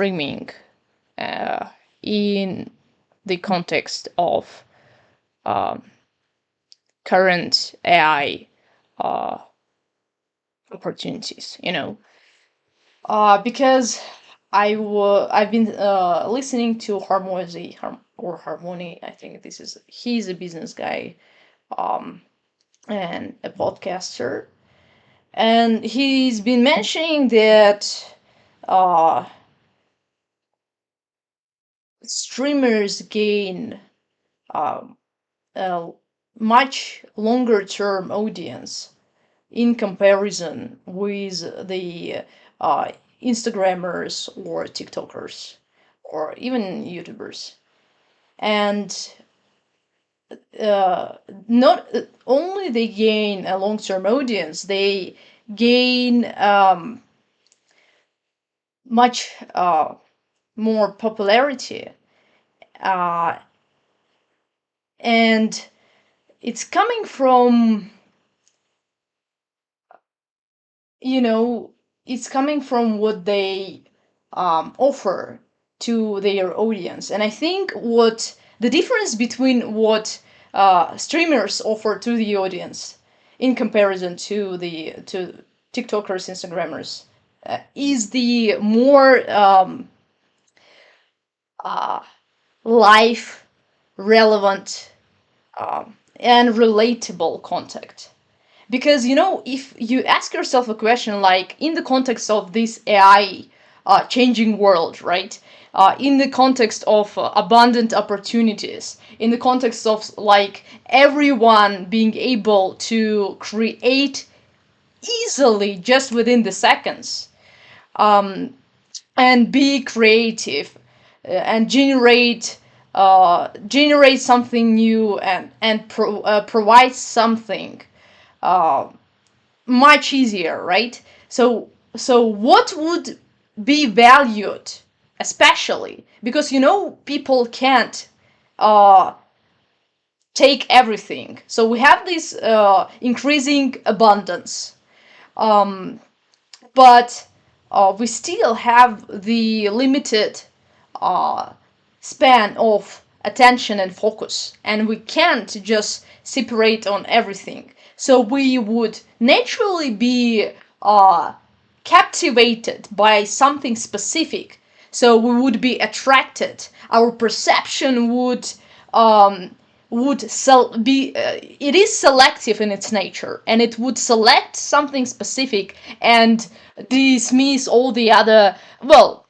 streaming in the context of um, current AI uh, opportunities, because I've been listening to Harmony. I think he's a business guy, um, and a podcaster, and he's been mentioning that uh, streamers gain um, a much longer term audience in comparison with the uh, Instagrammers or TikTokers or even YouTubers. And uh, not only they gain a long term audience, they gain much more popularity. Uh, and it's coming from, you know, it's coming from what they offer to their audience. And I think what the difference between what streamers offer to the audience in comparison to TikTokers, Instagrammers, is the more uh, life relevant and relatable content. Because, if you ask yourself a question like, in the context of this AI changing world, right? In the context of abundant opportunities, in the context of like everyone being able to create easily just within the seconds, and be creative, and generate something new, and provide something much easier, right? So what would be valued, especially because people can't uh, take everything. So we have this increasing abundance, but we still have the limited uh, span of attention and focus, and we can't just separate on everything. So we would naturally be captivated by something specific. So we would be attracted. Our perception be it is selective in its nature, and it would select something specific and dismiss all the other, well,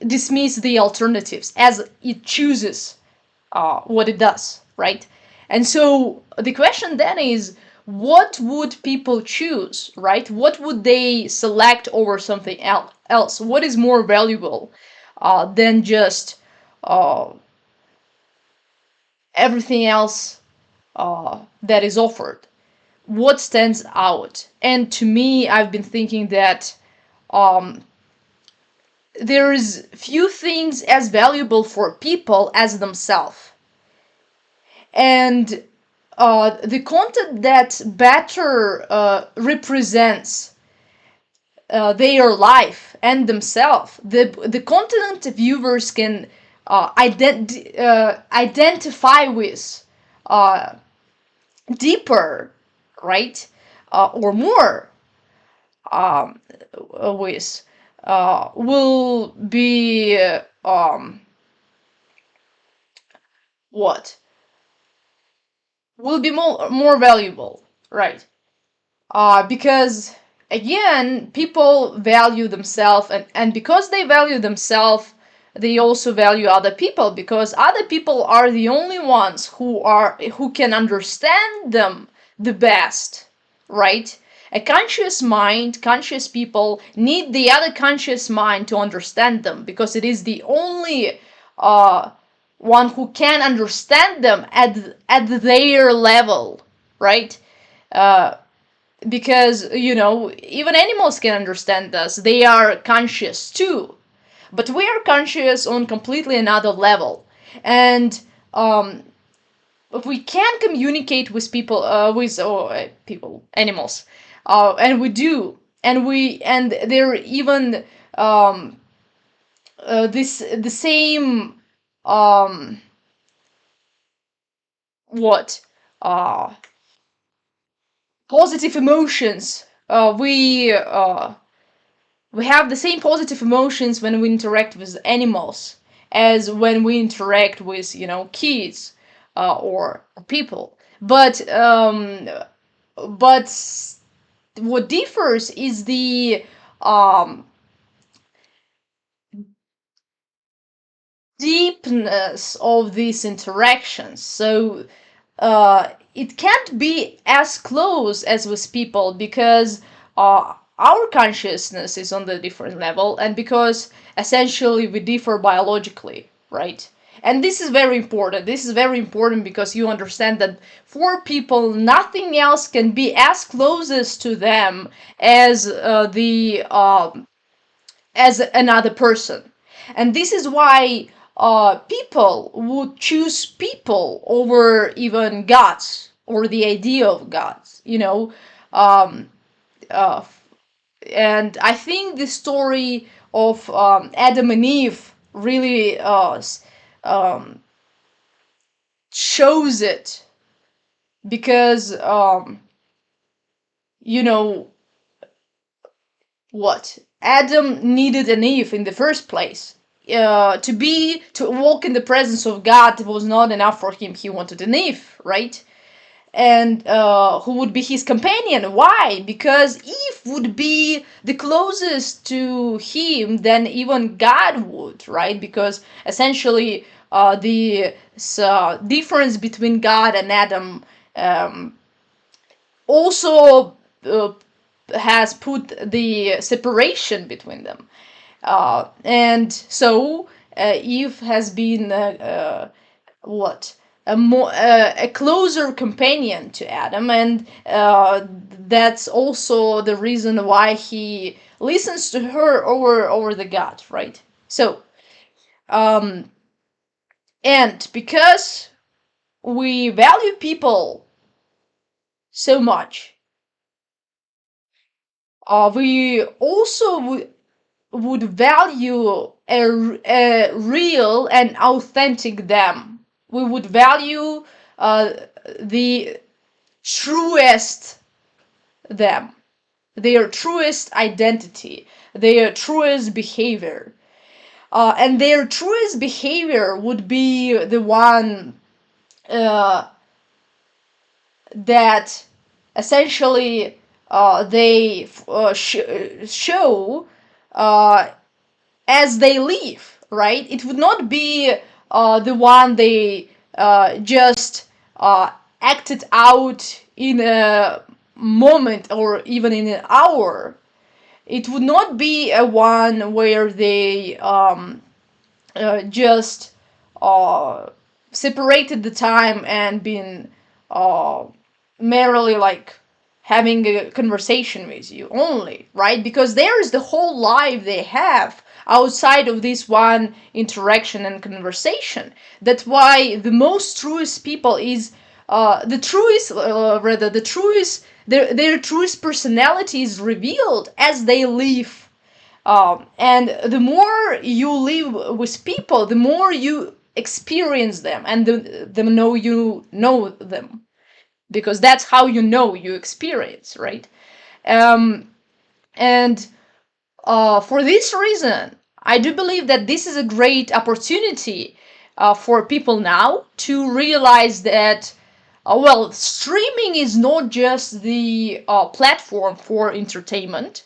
dismiss the alternatives as it chooses what it does, right? And so the question then is, what would people choose, right? What would they select over something else? What is more valuable than just uh, everything else that is offered? What stands out? And to me, I've been thinking that there is few things as valuable for people as themselves. And the content that better represents their life and themselves, the content viewers can identify with deeper, right? Or more with, will be what will be more valuable, right? Because again, people value themselves, and because they value themselves, they also value other people, because other people are the only ones who can understand them the best, right? A conscious people need the other conscious mind to understand them, because it is the only one who can understand them at their level, right? Because even animals can understand us, they are conscious too, but we are conscious on completely another level. And we can communicate with people, people, animals, and we do, and they're even the same um what uh positive emotions. We have the same positive emotions when we interact with animals as when we interact with, kids, or people. But what differs is the um, deepness of these interactions. So it can't be as close as with people because our consciousness is on the different level, and because essentially we differ biologically, right? And this is very important. This is very important because you understand that for people, nothing else can be as closest to them as the as another person. And this is why people would choose people over even gods or the idea of gods, um, uh, and I think the story of Adam and Eve really um, shows it, because you know what, Adam needed an Eve in the first place. To walk in the presence of God was not enough for him. He wanted an Eve, right? And who would be his companion? Why? Because Eve would be the closest to him than even God would, right? Because essentially, the difference between God and Adam um, also has put the separation between them. And so Eve has been what a closer companion to Adam, and that's also the reason why he listens to her over the God, right? So, um, and because we value people so much, we also would value a real and authentic them. We would value the truest them, their truest identity, their truest behavior. And their truest behavior would be the one uh, that essentially they show uh, as they live, right? It would not be the one they just acted out in a moment or even in an hour. It would not be a one where they just uh, separated the time and been uh, merely like having a conversation with you only, right? Because there is the whole life they have outside of this one interaction and conversation. That's why the most truest people is the truest, rather the truest, their truest personality is revealed as they live. And the more you live with people, the more you experience them, and the know you know them, because that's how you know you experience, right? Um, and for this reason, I do believe that this is a great opportunity for people now to realize that, well, streaming is not just the platform for entertainment.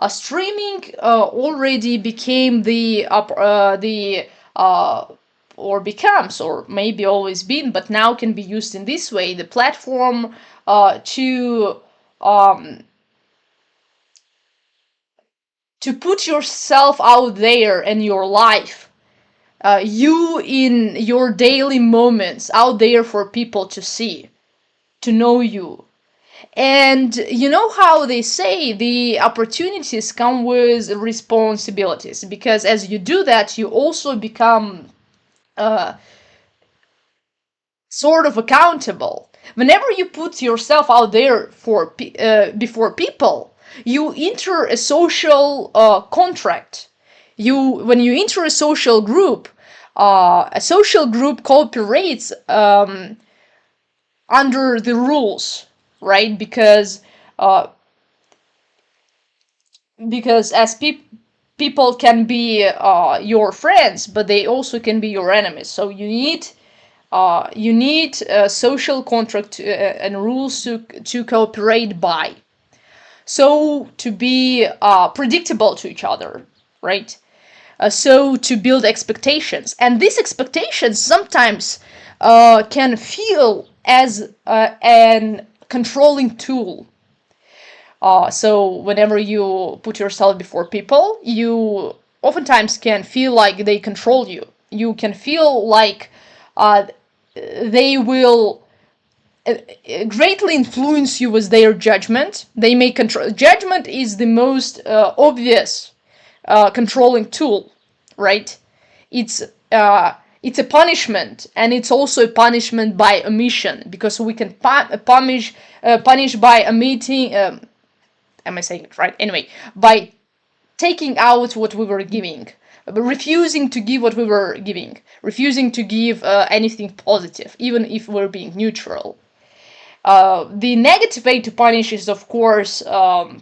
Streaming already became uh, or becomes, or maybe always been, but now can be used in this way, the platform um, to put yourself out there and your life, you in your daily moments out there for people to see, to know you. And you know how they say the opportunities come with responsibilities, because as you do that, you also become uh, sort of accountable. Whenever you put yourself out there for before people, you enter a social contract. When you enter a social group cooperates under the rules, right? Uh, because as people can be your friends, but they also can be your enemies. So you need a social contract and rules to cooperate by. So to be predictable to each other, right? So to build expectations, and these expectations sometimes can feel as an controlling tool. So whenever you put yourself before people, you oftentimes can feel like they control you. You can feel like uh, they will greatly influence you with their judgment. They may control. Judgment is the most obvious controlling tool, right? It's uh, it's a punishment, and it's also a punishment by omission, because we can punish by omitting. Am I saying it right? Anyway, by taking out what we were giving, refusing to give what we were giving, refusing to give anything positive, even if we're being neutral. The negative way to punish is, of course, uh,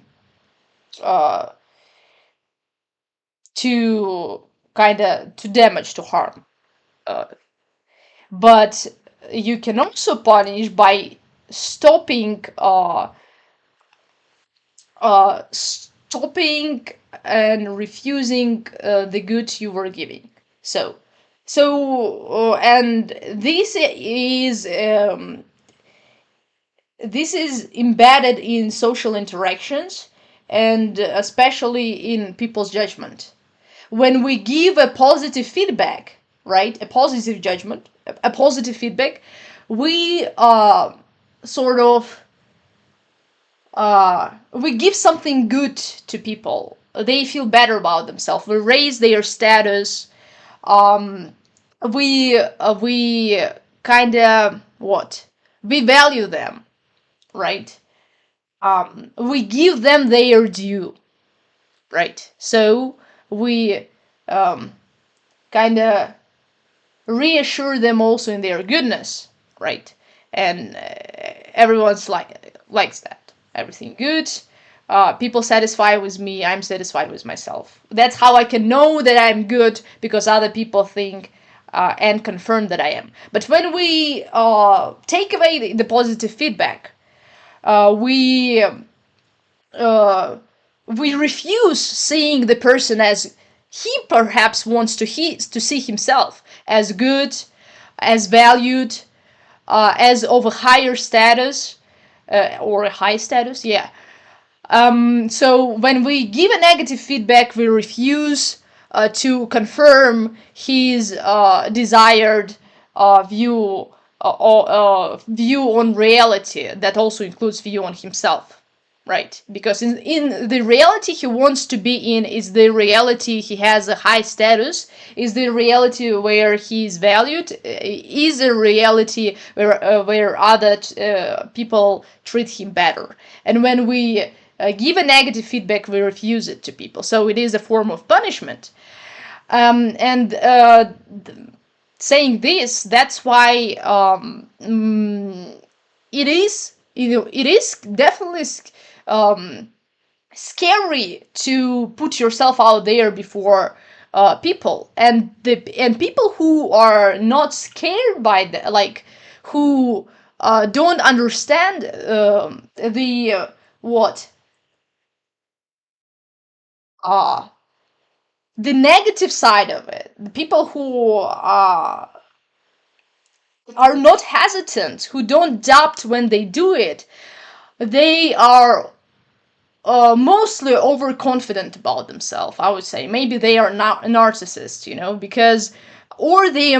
to kind of to damage, to harm. Uh, but you can also punish by stopping stopping and refusing the good you were giving. So, and this is embedded in social interactions, and especially in people's judgment. When we give a positive feedback, right, a positive judgment, a positive feedback, we sort of we give something good to people. They feel better about themselves. We raise their status. Um, we kind of what we value them, right? We give them their due, right? So we kind of reassure them also in their goodness, right? And everyone's likes that. Everything good. People satisfied with me. I'm satisfied with myself. That's how I can know that I'm good, because other people think and confirm that I am. But when we take away the positive feedback, uh, we uh, we refuse seeing the person as he perhaps wants to see himself, as good, as valued, as of a higher status, or a high status, yeah. So when we give a negative feedback, we refuse to confirm his desired view on reality. That also includes view on himself, right? Because in the reality he wants to be in is the reality he has a high status, is the reality where he is valued, is a reality where other people treat him better. And when we give a negative feedback, we refuse it to people. So it is a form of punishment. And saying this, that's why it is, it is definitely scary to put yourself out there before people, and people who are not scared by the, like, who don't understand the what uh the negative side of it. The people who are not hesitant, who don't doubt when they do it, they are mostly overconfident about themselves, I would say. Maybe they are not narcissists, because, or they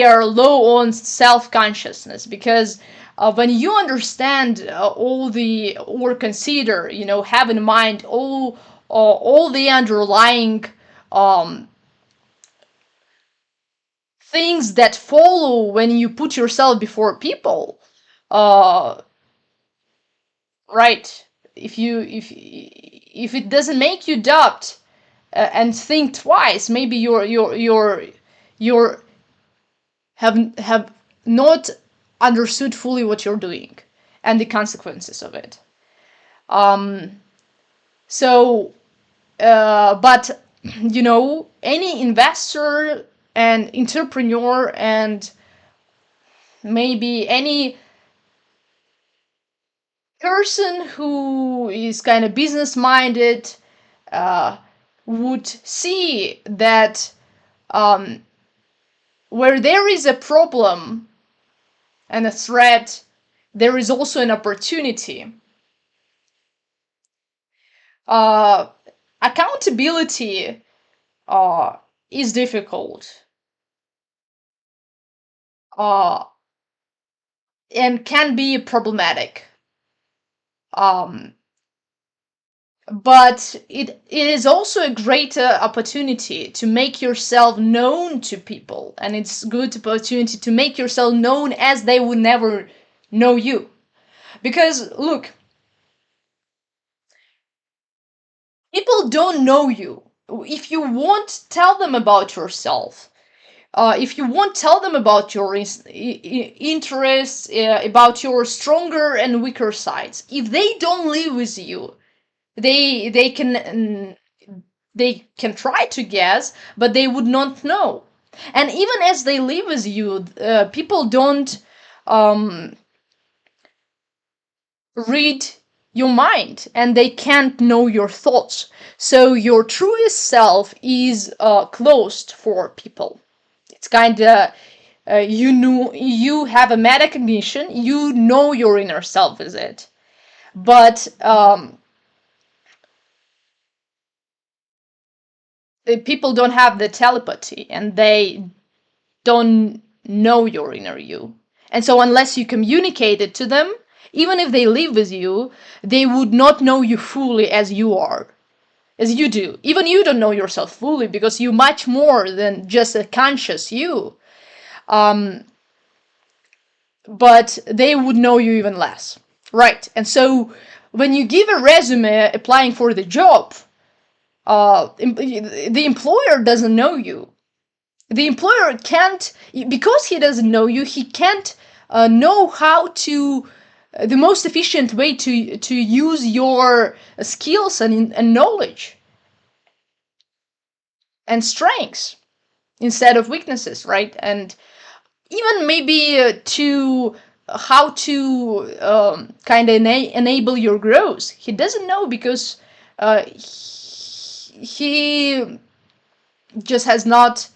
are low on self-consciousness, because when you understand all the, or consider, have in mind all the underlying um, things that follow when you put yourself before people, uh, right? If it doesn't make you doubt and think twice. Maybe you're have not understood fully what you're doing and the consequences of it. Um, so, but any investor and entrepreneur and maybe any person who is kind of business minded uh, would see that um, where there is a problem and a threat, there is also an opportunity. Uh, Accountability is difficult uh, and can be problematic. Um, but it is also a great opportunity to make yourself known to people, and it's good opportunity to make yourself known as they would never know you. Because look, people don't know you. If you won't tell them about yourself, if you won't tell them about your interests, about your stronger and weaker sides, if they don't live with you, they can try to guess, but they would not know. And even as they live with you, people don't um, read your mind, and they can't know your thoughts. So your truest self is closed for people. It's kind of you have a metacognition. You know your inner self is it, but people don't have the telepathy, and they don't know your inner you. And so unless you communicate it to them, even if they live with you, they would not know you fully as you are, as you do. Even you don't know yourself fully because you're much more than just a conscious you. Um, but they would know you even less. Right. And so when you give a resume applying for the job, the employer doesn't know you. The employer can't, because he doesn't know you, he can't know how to the most efficient way to use your skills and knowledge and strengths instead of weaknesses, right? And even maybe to how to kind of enable your growth. He doesn't know because he just has not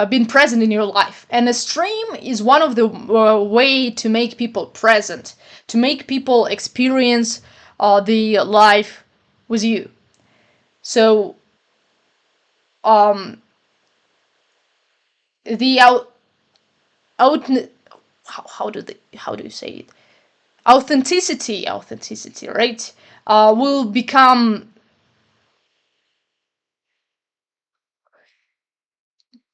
been present in your life. And a stream is one of the way to make people present, to make people experience the life with you. So the out how do you say it, authenticity, right, will become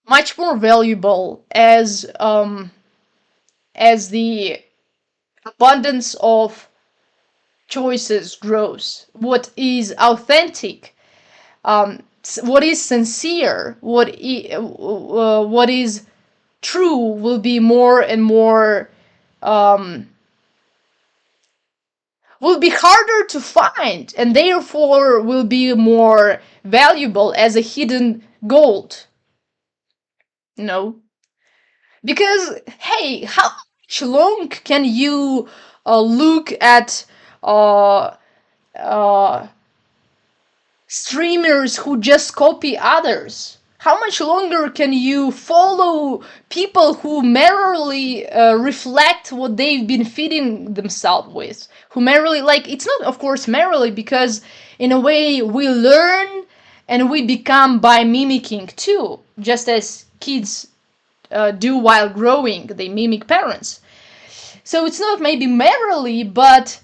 much more valuable as the abundance of choices grows. What is authentic, what is sincere, what is true will be more and more will be harder to find, and therefore will be more valuable as a hidden gold. No, because hey, how much long can you look at uh, uh, streamers who just copy others? How much longer can you follow people who merely reflect what they've been feeding themselves with? Who merely, like, it's not, of course, merely, because in a way we learn and we become by mimicking too, just as kids do while growing, they mimic parents. So it's not maybe merely, but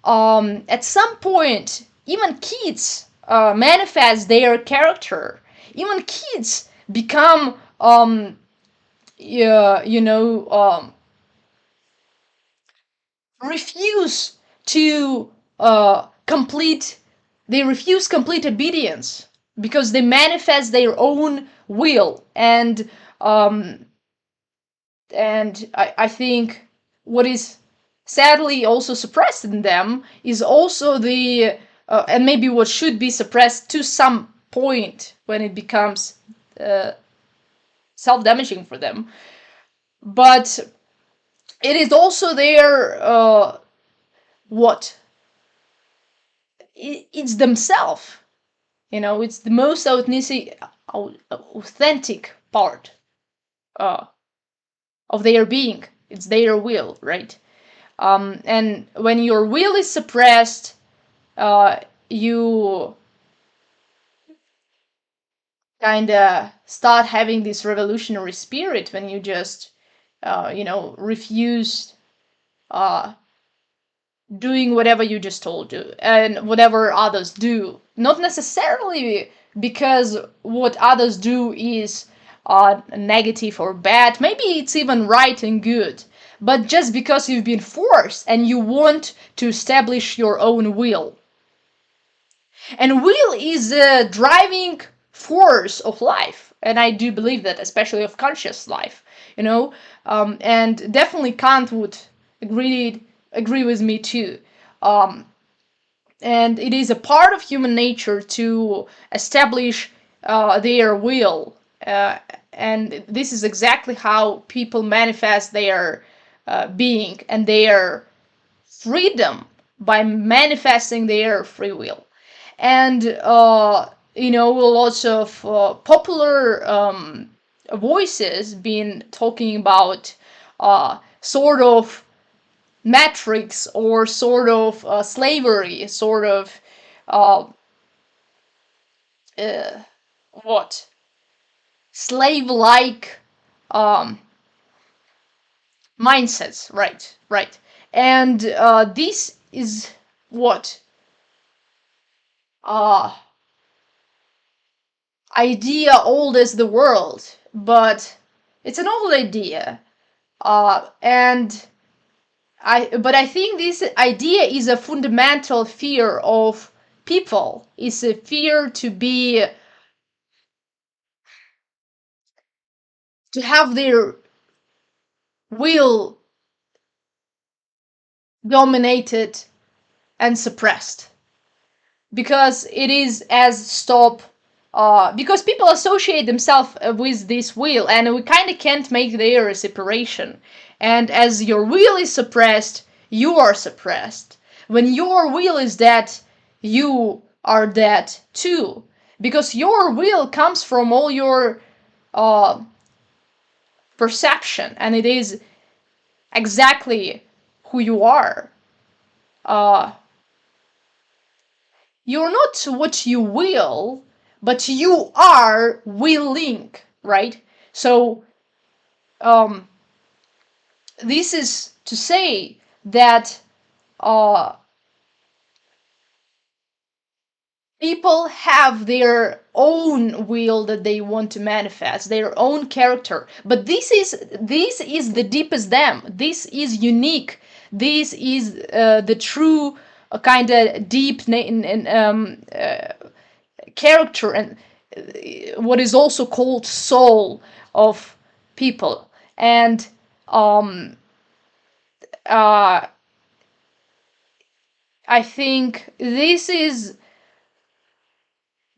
at some point, even kids manifest their character. Even kids become, yeah, refuse to complete. They refuse complete obedience. because they manifest their own will. And I think what is sadly also suppressed in them is also the and maybe what should be suppressed to some point when it becomes self-damaging for them, but it is also their what it's themselves, it's the most authentic part of their being. It's their will, right? And when your will is suppressed, you kind of start having this revolutionary spirit when you just, refuse doing whatever you just told you and whatever others do. Not necessarily because what others do is negative or bad. Maybe it's even right and good. But just because you've been forced and you want to establish your own will. And will is a driving force of life. And I do believe that, especially of conscious life, and definitely Kant would agree with me too. And it is a part of human nature to establish their will. And this is exactly how people manifest their being and their freedom, by manifesting their free will. And lots of popular voices been talking about sort of matrix or sort of slavery, sort of what slave-like mindsets, right. And this is what idea old as the world, but it's an old idea, and I think this idea is a fundamental fear of people. It's a fear to have their will dominated and suppressed, because it is as stop because people associate themselves with this will, and we kind of can't make their separation. And as your will is suppressed, you are suppressed. When your will is dead, you are dead too, because your will comes from all your perception, and it is exactly who you are. You're not what you will, but you are willing, right? So this is to say that people have their own will that they want to manifest, their own character, but this is the deepest them. This is unique. This is the true kind of deep character, and what is also called soul of people. And I think this is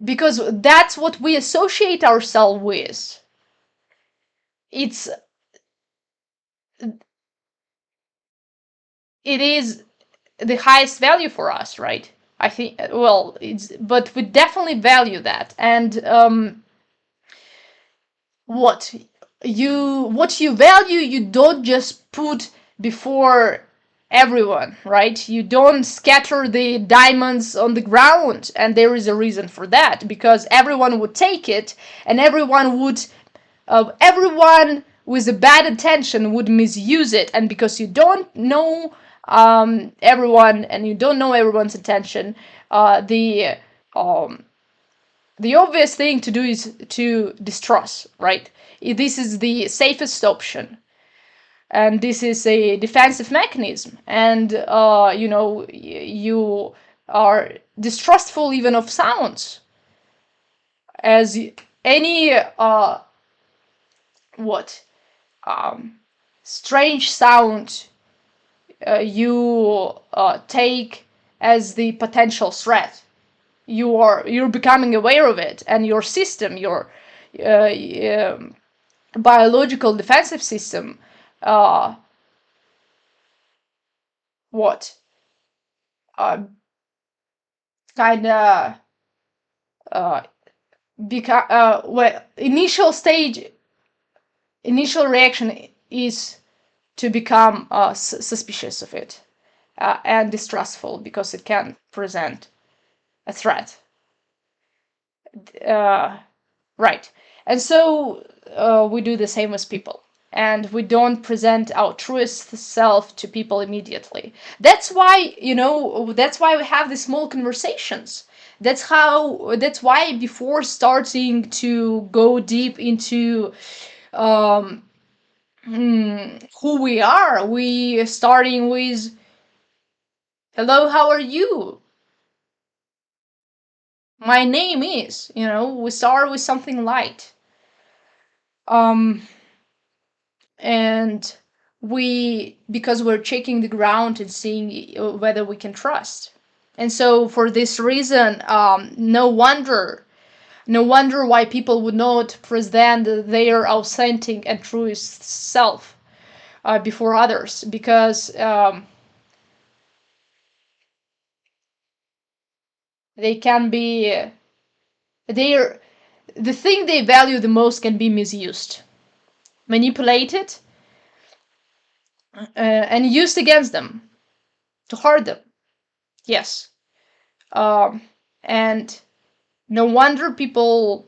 because that's what we associate ourselves with. It is the highest value for us, right? I think, well, but we definitely value that. And what you value, you don't just put before everyone, right? You don't scatter the diamonds on the ground, and there is a reason for that, because everyone would take it, and everyone with a bad intention would misuse it. And because you don't know everyone, and you don't know everyone's intention, the obvious thing to do is to distrust, right? This is the safest option, and this is a defensive mechanism. And you are distrustful even of sounds. as any what strange sound you take as the potential threat, you're becoming aware of it, and your system, your uh, um, biological defensive system, uh, what uh, kind of uh, well, initial reaction is to become suspicious of it, and distrustful, because it can present a threat. Uh, right. And so we do the same with people. And we don't present our truest self to people immediately. That's why, that's why we have these small conversations. That's why before starting to go deep into um, who we are, we starting with, hello, how are you? My name is, we start with something light. Um, and because we're checking the ground and seeing whether we can trust. And so for this reason, no wonder why people would not present their authentic and truest self before others, because they can be they're the thing they value the most can be misused, manipulated, and used against them to hurt them. Yes. um, and no wonder people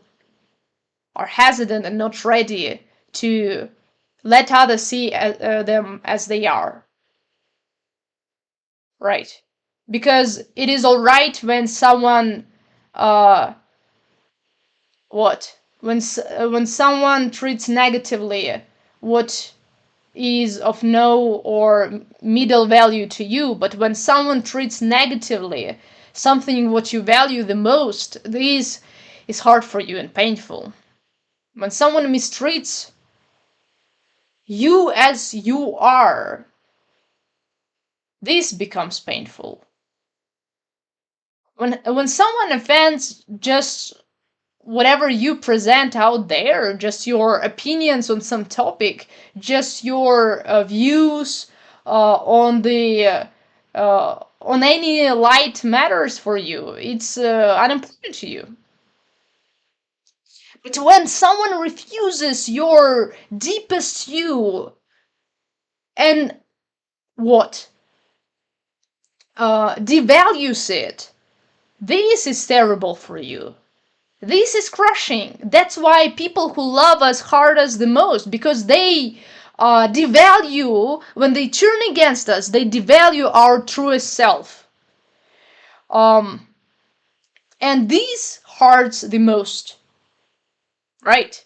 are hesitant and not ready to let others see them as they are. Right. Because it is all right when someone, uh, when someone treats negatively what is of no or middle value to you, but when someone treats negatively something what you value the most, this is hard for you and painful. When someone mistreats you as you are, this becomes painful. When someone offends just whatever you present out there, just your opinions on some topic, just your views on any light matters for you, it's unimportant to you. But when someone refuses your deepest you, and what devalues it, this is terrible for you. This is crushing. That's why people who love us hurt us the most, because they devalue, when they turn against us, they devalue our truest self. Um, and this hurts the most, right?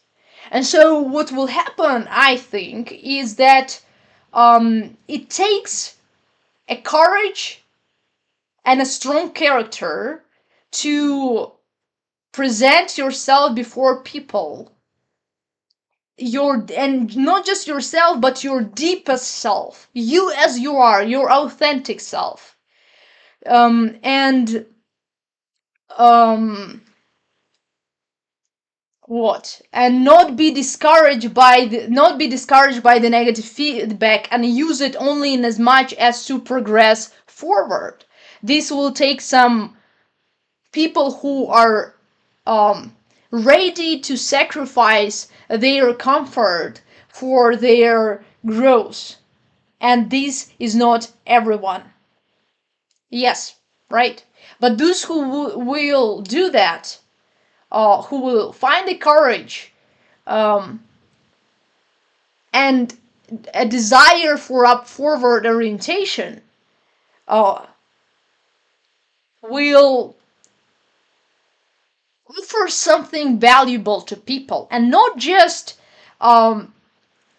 And so what will happen, I think, is that it takes a courage and a strong character to present yourself before people, and not just yourself, but your deepest self, you as you are, your authentic self. And um what and not be discouraged by the negative feedback, and use it only in as much as to progress forward. This will take some people who are um, ready to sacrifice their comfort for their growth. And this is not everyone. Yes, right. But those who will do that, who will find the courage um, and a desire for up forward orientation, uh, will offer something valuable to people, and not just um,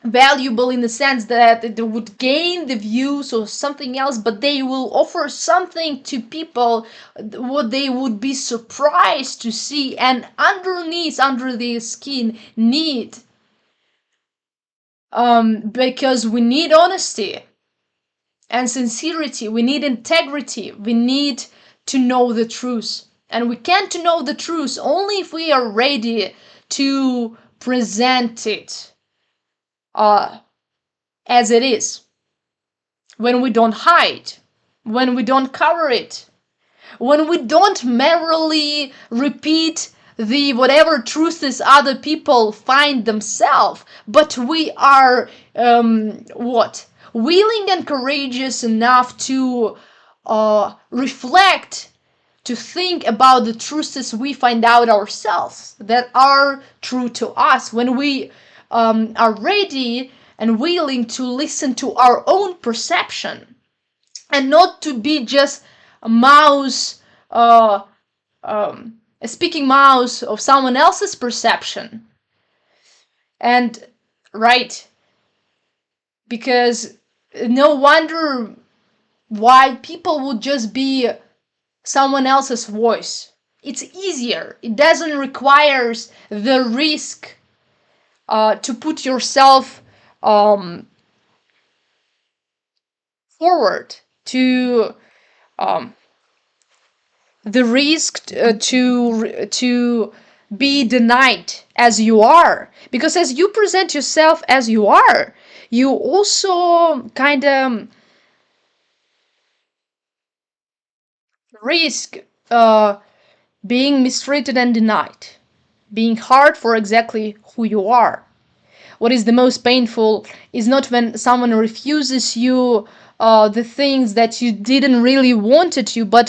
valuable in the sense that they would gain the views or something else, but they will offer something to people what they would be surprised to see, and underneath, under the skin, need, because we need honesty and sincerity, we need integrity, we need to know the truth, and we can't know the truth only if we are ready to present it as it is, when we don't hide, when we don't cover it, when we don't merely repeat the whatever truths other people find themselves, but we are willing and courageous enough to reflect, to think about the truths we find out ourselves that are true to us, when we are ready and willing to listen to our own perception and not to be just a mouse, a speaking mouse of someone else's perception. And right, because no wonder why people would just be someone else's voice. It's easier. It doesn't require the risk to put yourself forward, to the risk to be denied as you are, because as you present yourself as you are, you also kind of risk being mistreated and denied, being hard for exactly who you are. What is the most painful is not when someone refuses you the things that you didn't really wanted to, but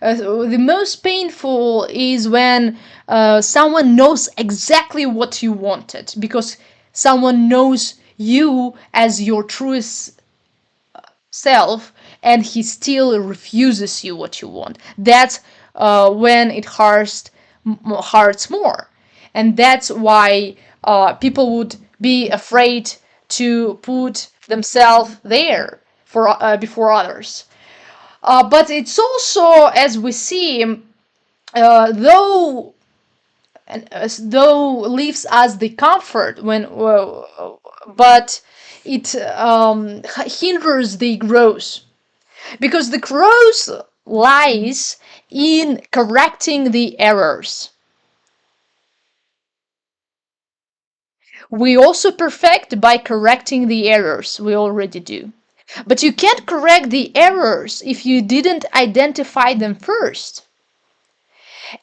the most painful is when someone knows exactly what you wanted, because someone knows you as your truest self, and he still refuses you what you want. That's when it hurts more, and that's why people would be afraid to put themselves there for before others. But it's also, as we see, though leaves us the comfort when, but it hinders the growth, because the growth lies in correcting the errors. We also perfect by correcting the errors we already do. But you can't correct the errors if you didn't identify them first.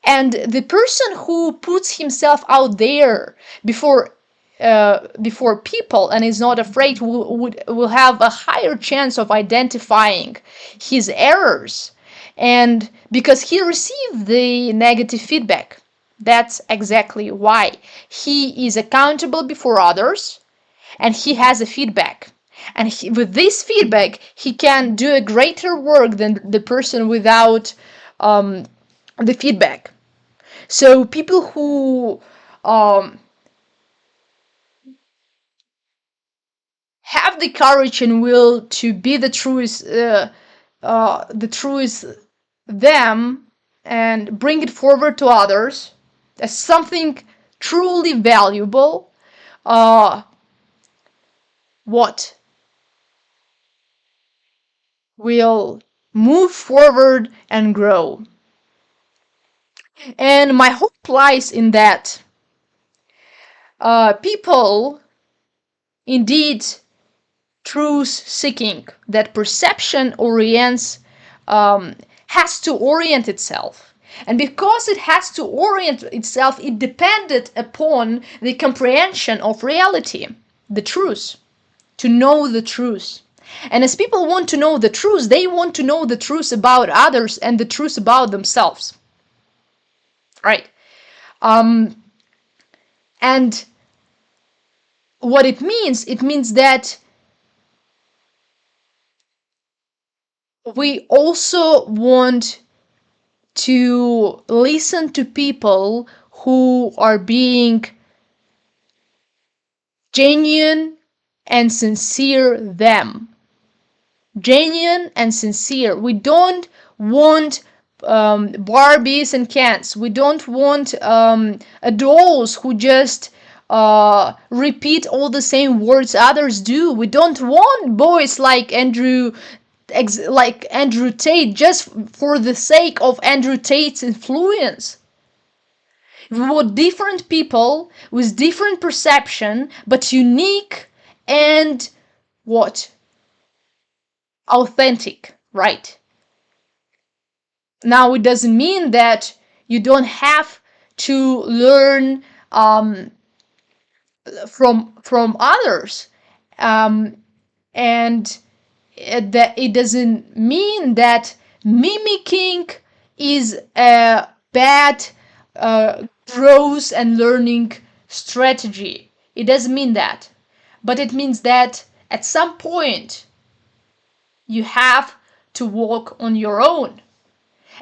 And the person who puts himself out there before people and is not afraid will have a higher chance of identifying his errors, and because he received the negative feedback. That's exactly why he is accountable before others, and he has a feedback, and with this feedback he can do a greater work than the person without the feedback. So people who have the courage and will to be the truest them, and bring it forward to others as something truly valuable, what will move forward and grow. And my hope lies in that people indeed truth seeking, that perception orients has to orient itself, and because it has to orient itself, it depended upon the comprehension of reality, the truth, to know the truth. And as people want to know the truth, they want to know the truth about others and the truth about themselves, right? And what it means that we also want to listen to people who are being genuine and sincere them. Genuine and sincere. We don't want Barbies and Kens. We don't want adults who just repeat all the same words others do. We don't want boys like Andrew Tate just for the sake of Andrew Tate's influence. We want different people with different perception, but unique and what? Authentic, right? Now, it doesn't mean that you don't have to learn from others, and that it doesn't mean that mimicking is a bad growth and learning strategy. It doesn't mean that, but it means that at some point you have to walk on your own,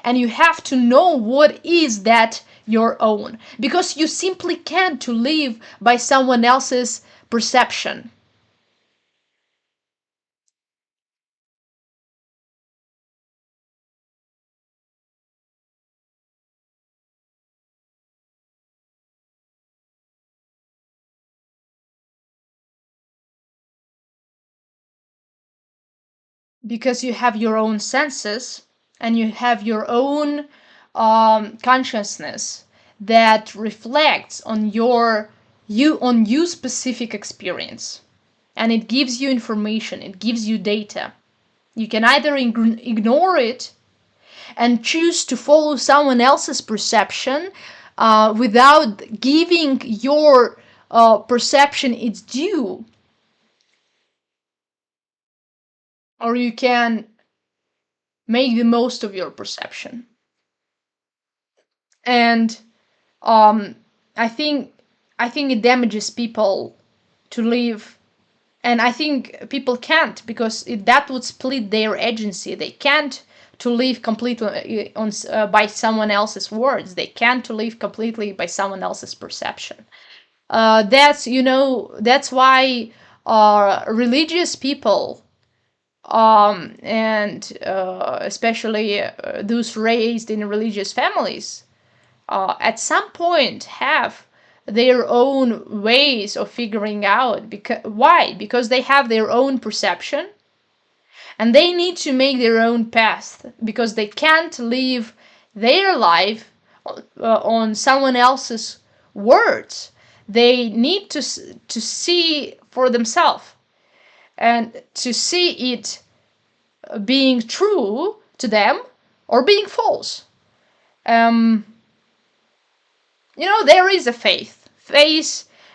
and you have to know what is that your own, because you simply can't to live by someone else's perception. Because you have your own senses and you have your own consciousness that reflects on you specific experience, and it gives you information, it gives you data. You can either ignore it and choose to follow someone else's perception without giving your perception its due, or you can make the most of your perception. And um, I think I think it damages people to live, and I think people can't, because that would split their agency. They can't to live completely by someone else's words. They can't to live completely by someone else's perception. That's why religious people and especially those raised in religious families at some point have their own ways of figuring out. Because why? Because they have their own perception, and they need to make their own path, because they can't live their life on someone else's words. They need to see for themselves, and to see it being true to them or being false. um, there is a faith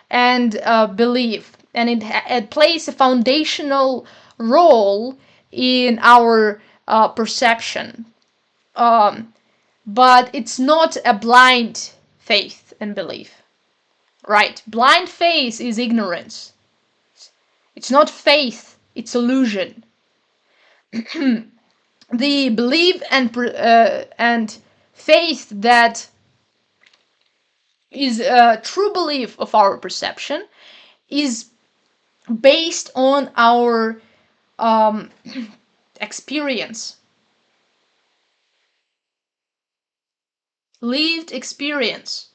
and belief, and it plays a foundational role in our perception. um, but it's not a blind faith and belief, right? Blind faith is ignorance. It's not faith, it's illusion. The belief and faith that is a true belief of our perception is based on our um, experience, lived experience.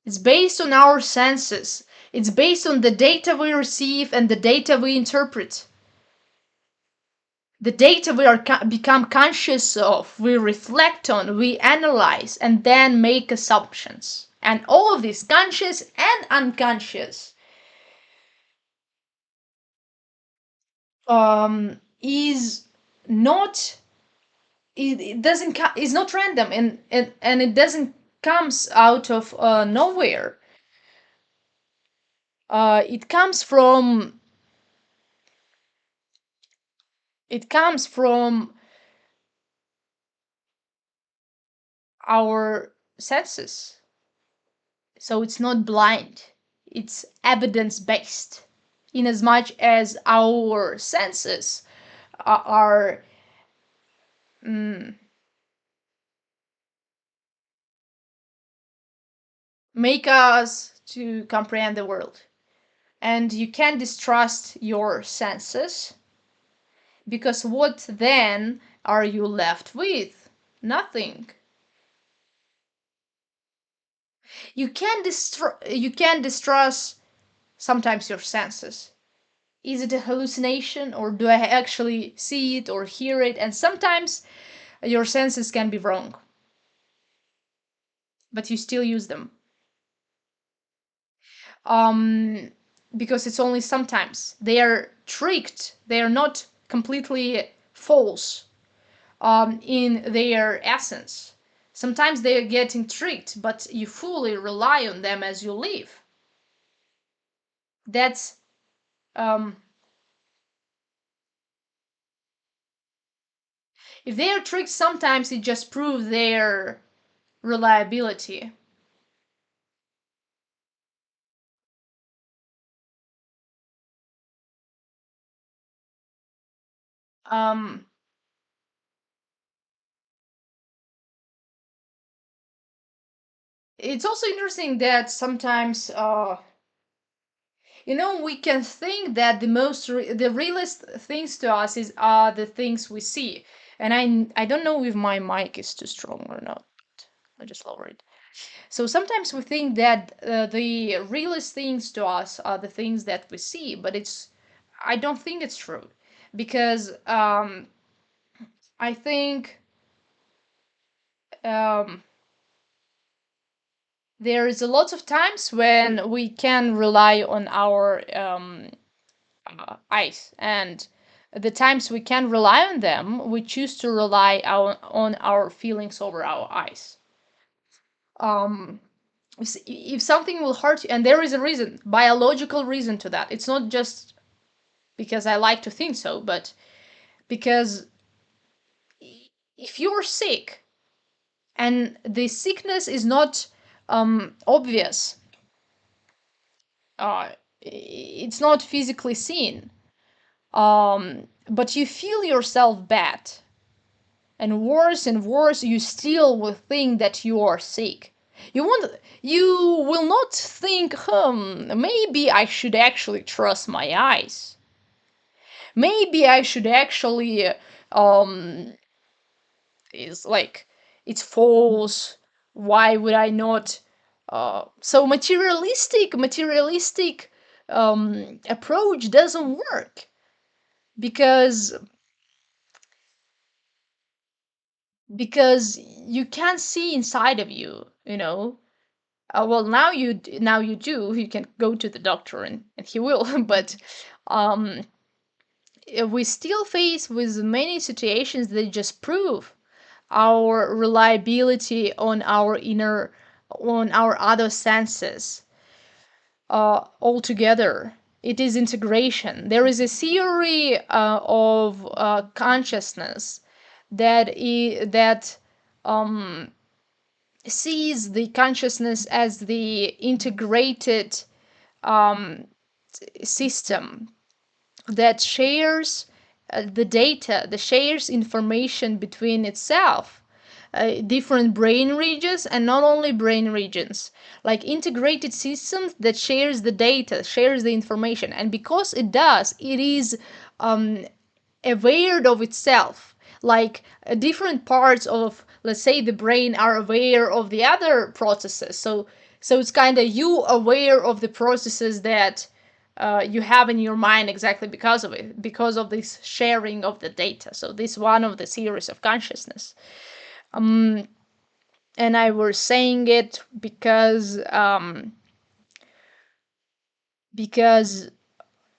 It's based on our senses. It's based on the data we receive and the data we interpret. The data we become conscious of, we reflect on, we analyze, and then make assumptions. And all of this, conscious and unconscious, is not it doesn't is not random, and it doesn't comes out of nowhere. It comes from our senses. So it's not blind, it's evidence based, in as much as our senses are mm, make us to comprehend the world. and you can distrust your senses, because what then are you left with? Nothing. You can distrust sometimes your senses. Is it a hallucination, or do I actually see it or hear it? And sometimes your senses can be wrong, but you still use them. Um, because it's only sometimes. They are tricked. They are not completely false in their essence. Sometimes they are getting tricked, but you fully rely on them as you live. That's um, if they are tricked, sometimes it just proves their reliability. Um, it's also interesting that sometimes we can think that the realest things to us are the things we see. And I don't know if my mic is too strong or not. I just lower it. So sometimes we think that the realest things to us are the things that we see, but I don't think it's true, because I think um, there is a lot of times when we can rely on our eyes, and the times we can rely on them, we choose to rely on our feelings over our eyes. Um, if something will hurt you, and there is a reason, biological reason to that. It's not just because I like to think so, but because if you're sick and the sickness is not obvious, uh, it's not physically seen, but you feel yourself bad, and worse, you still will think that you are sick. You will not think, maybe I should actually trust my eyes. Maybe I should actually, um, is like, it's false. Why would I not? So materialistic approach doesn't work, because you can't see inside of you. Well, now you do. You can go to the doctor, and he will. But um, we still face with many situations that just prove our reliability on our other senses altogether. It is integration. There is a theory of consciousness that um, sees the consciousness as the integrated um, system that shares the data, that shares information between itself, different brain regions, and not only brain regions, like integrated systems that shares the data, shares the information. And because it does, it is aware of itself. Like different parts of, let's say, the brain are aware of the other processes. So it's kind of you aware of the processes that you have in your mind, exactly because of it, because of this sharing of the data. So this one of the theories of consciousness. And I was saying it because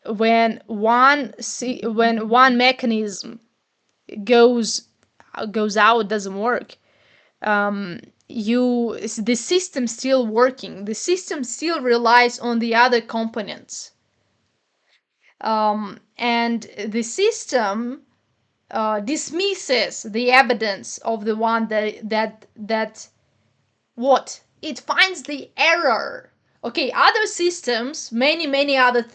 when one mechanism goes out, doesn't work, the system still working, the system still relies on the other components, and the system dismisses the evidence of the one that what it finds the error. Okay, other systems, many other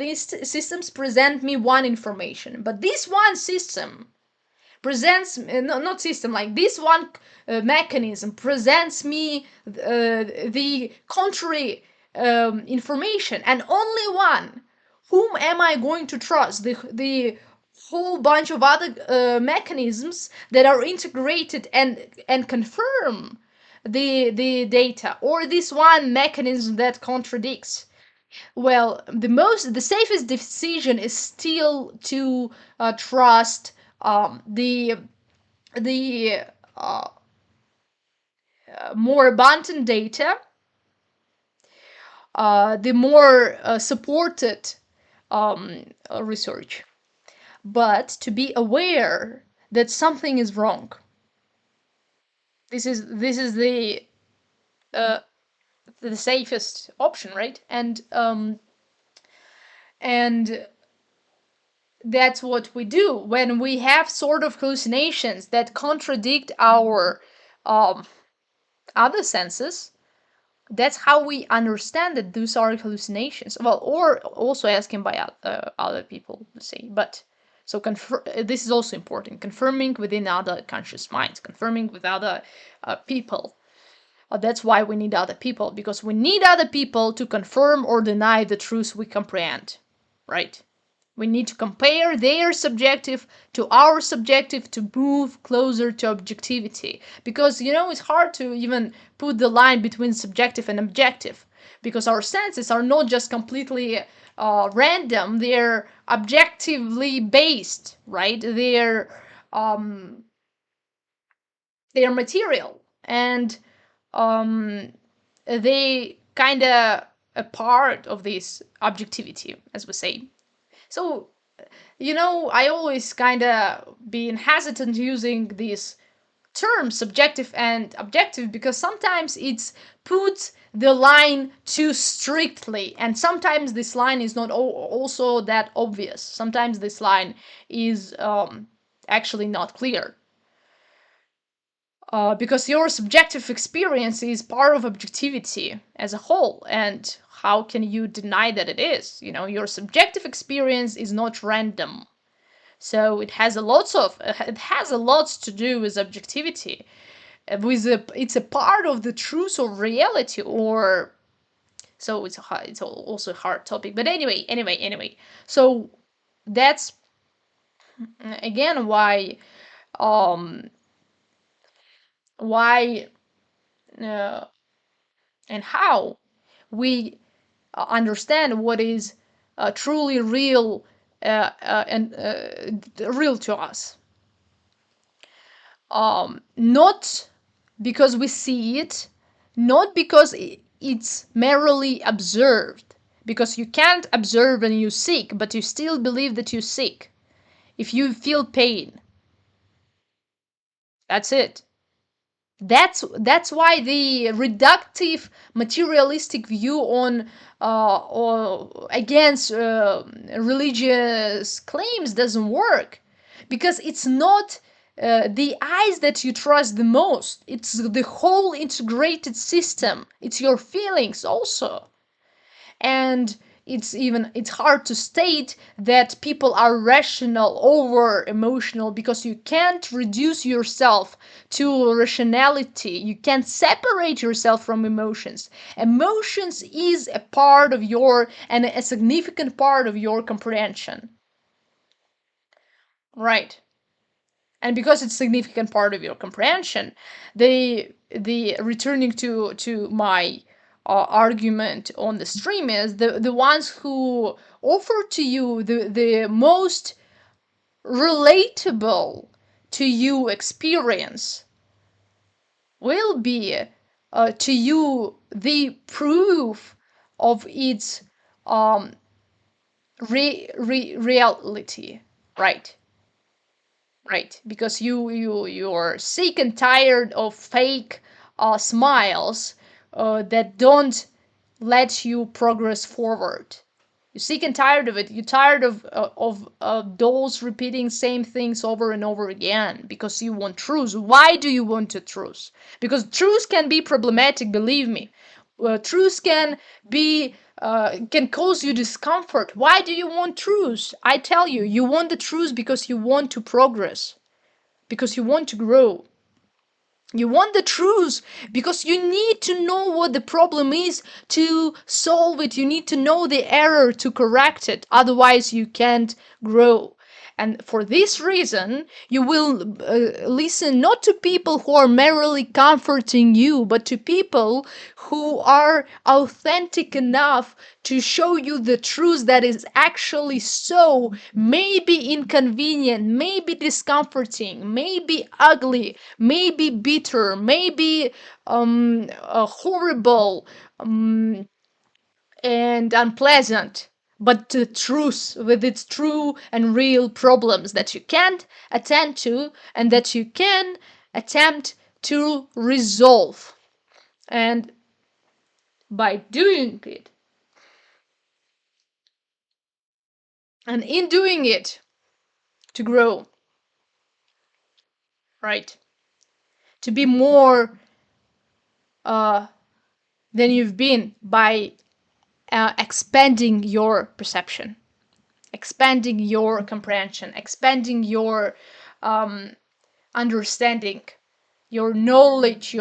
systems present me one information, but this one system presents not system, like this one mechanism presents me the contrary information, and only one whom am I going to trust? The whole bunch of other mechanisms that are integrated and confirm the data, or this one mechanism that contradicts. Well, the safest decision is still to trust the more abundant data, the more supported research, but to be aware that something is wrong. This is the safest option, right? And that's what we do when we have sort of hallucinations that contradict our other senses. That's how we understand that those are hallucinations. Well, or also asking by other people, say. But so this is also important. Confirming within other conscious minds, confirming with other people. That's why we need other people, because we need other people to confirm or deny the truth we comprehend, right? We need to compare their subjective to our subjective to move closer to objectivity. Because, it's hard to even put the line between subjective and objective. Because our senses are not just completely random, they're objectively based, right? They're material. And they kind of a part of this objectivity, as we say. So, I always kind of been hesitant using these terms, subjective and objective, because sometimes it's puts the line too strictly, and sometimes this line is not also that obvious. Sometimes this line is actually not clear. Because your subjective experience is part of objectivity as a whole, and how can you deny that it is? Your subjective experience is not random, so it has a lot to do with objectivity. It's a part of the truth of reality, or so it's also a hard topic. But anyway. So that's again um why uh, and how we understand what is truly real and real to us. Not because we see it, not because it's merely observed, because you can't observe when you sick, but you still believe that you're sick. If you feel pain, that's it. That's why the reductive materialistic view on or against religious claims doesn't work, because it's not the eyes that you trust the most, it's the whole integrated system, it's your feelings also. And it's hard to state that people are rational over emotional, because you can't reduce yourself to rationality, you can't separate yourself from emotions. Emotions is a part of your and a significant part of your comprehension, right? And because it's a significant part of your comprehension, the returning to my argument on the stream, is the ones who offer to you the most relatable to you experience will be to you the proof of its reality, right? Right, because you're sick and tired of fake smiles that don't let you progress forward. You're sick and tired of it. You're tired of those repeating same things over and over again, because you want truth. Why do you want a truth? Because truth can be problematic, believe me. Truth can cause you discomfort. Why do you want truth? I tell you, you want the truth because you want to progress, because you want to grow. You want the truth because you need to know what the problem is to solve it. You need to know the error to correct it. Otherwise, you can't grow. And for this reason, you will listen not to people who are merely comforting you, but to people who are authentic enough to show you the truth that is actually so, maybe inconvenient, maybe discomforting, maybe ugly, maybe bitter, maybe horrible, and unpleasant, but the truth with its true and real problems that you can't attend to and that you can attempt to resolve. And by doing it, and in doing it, to grow, right? To be more uh, than you've been by expanding your perception, expanding your comprehension, expanding your understanding, your knowledge.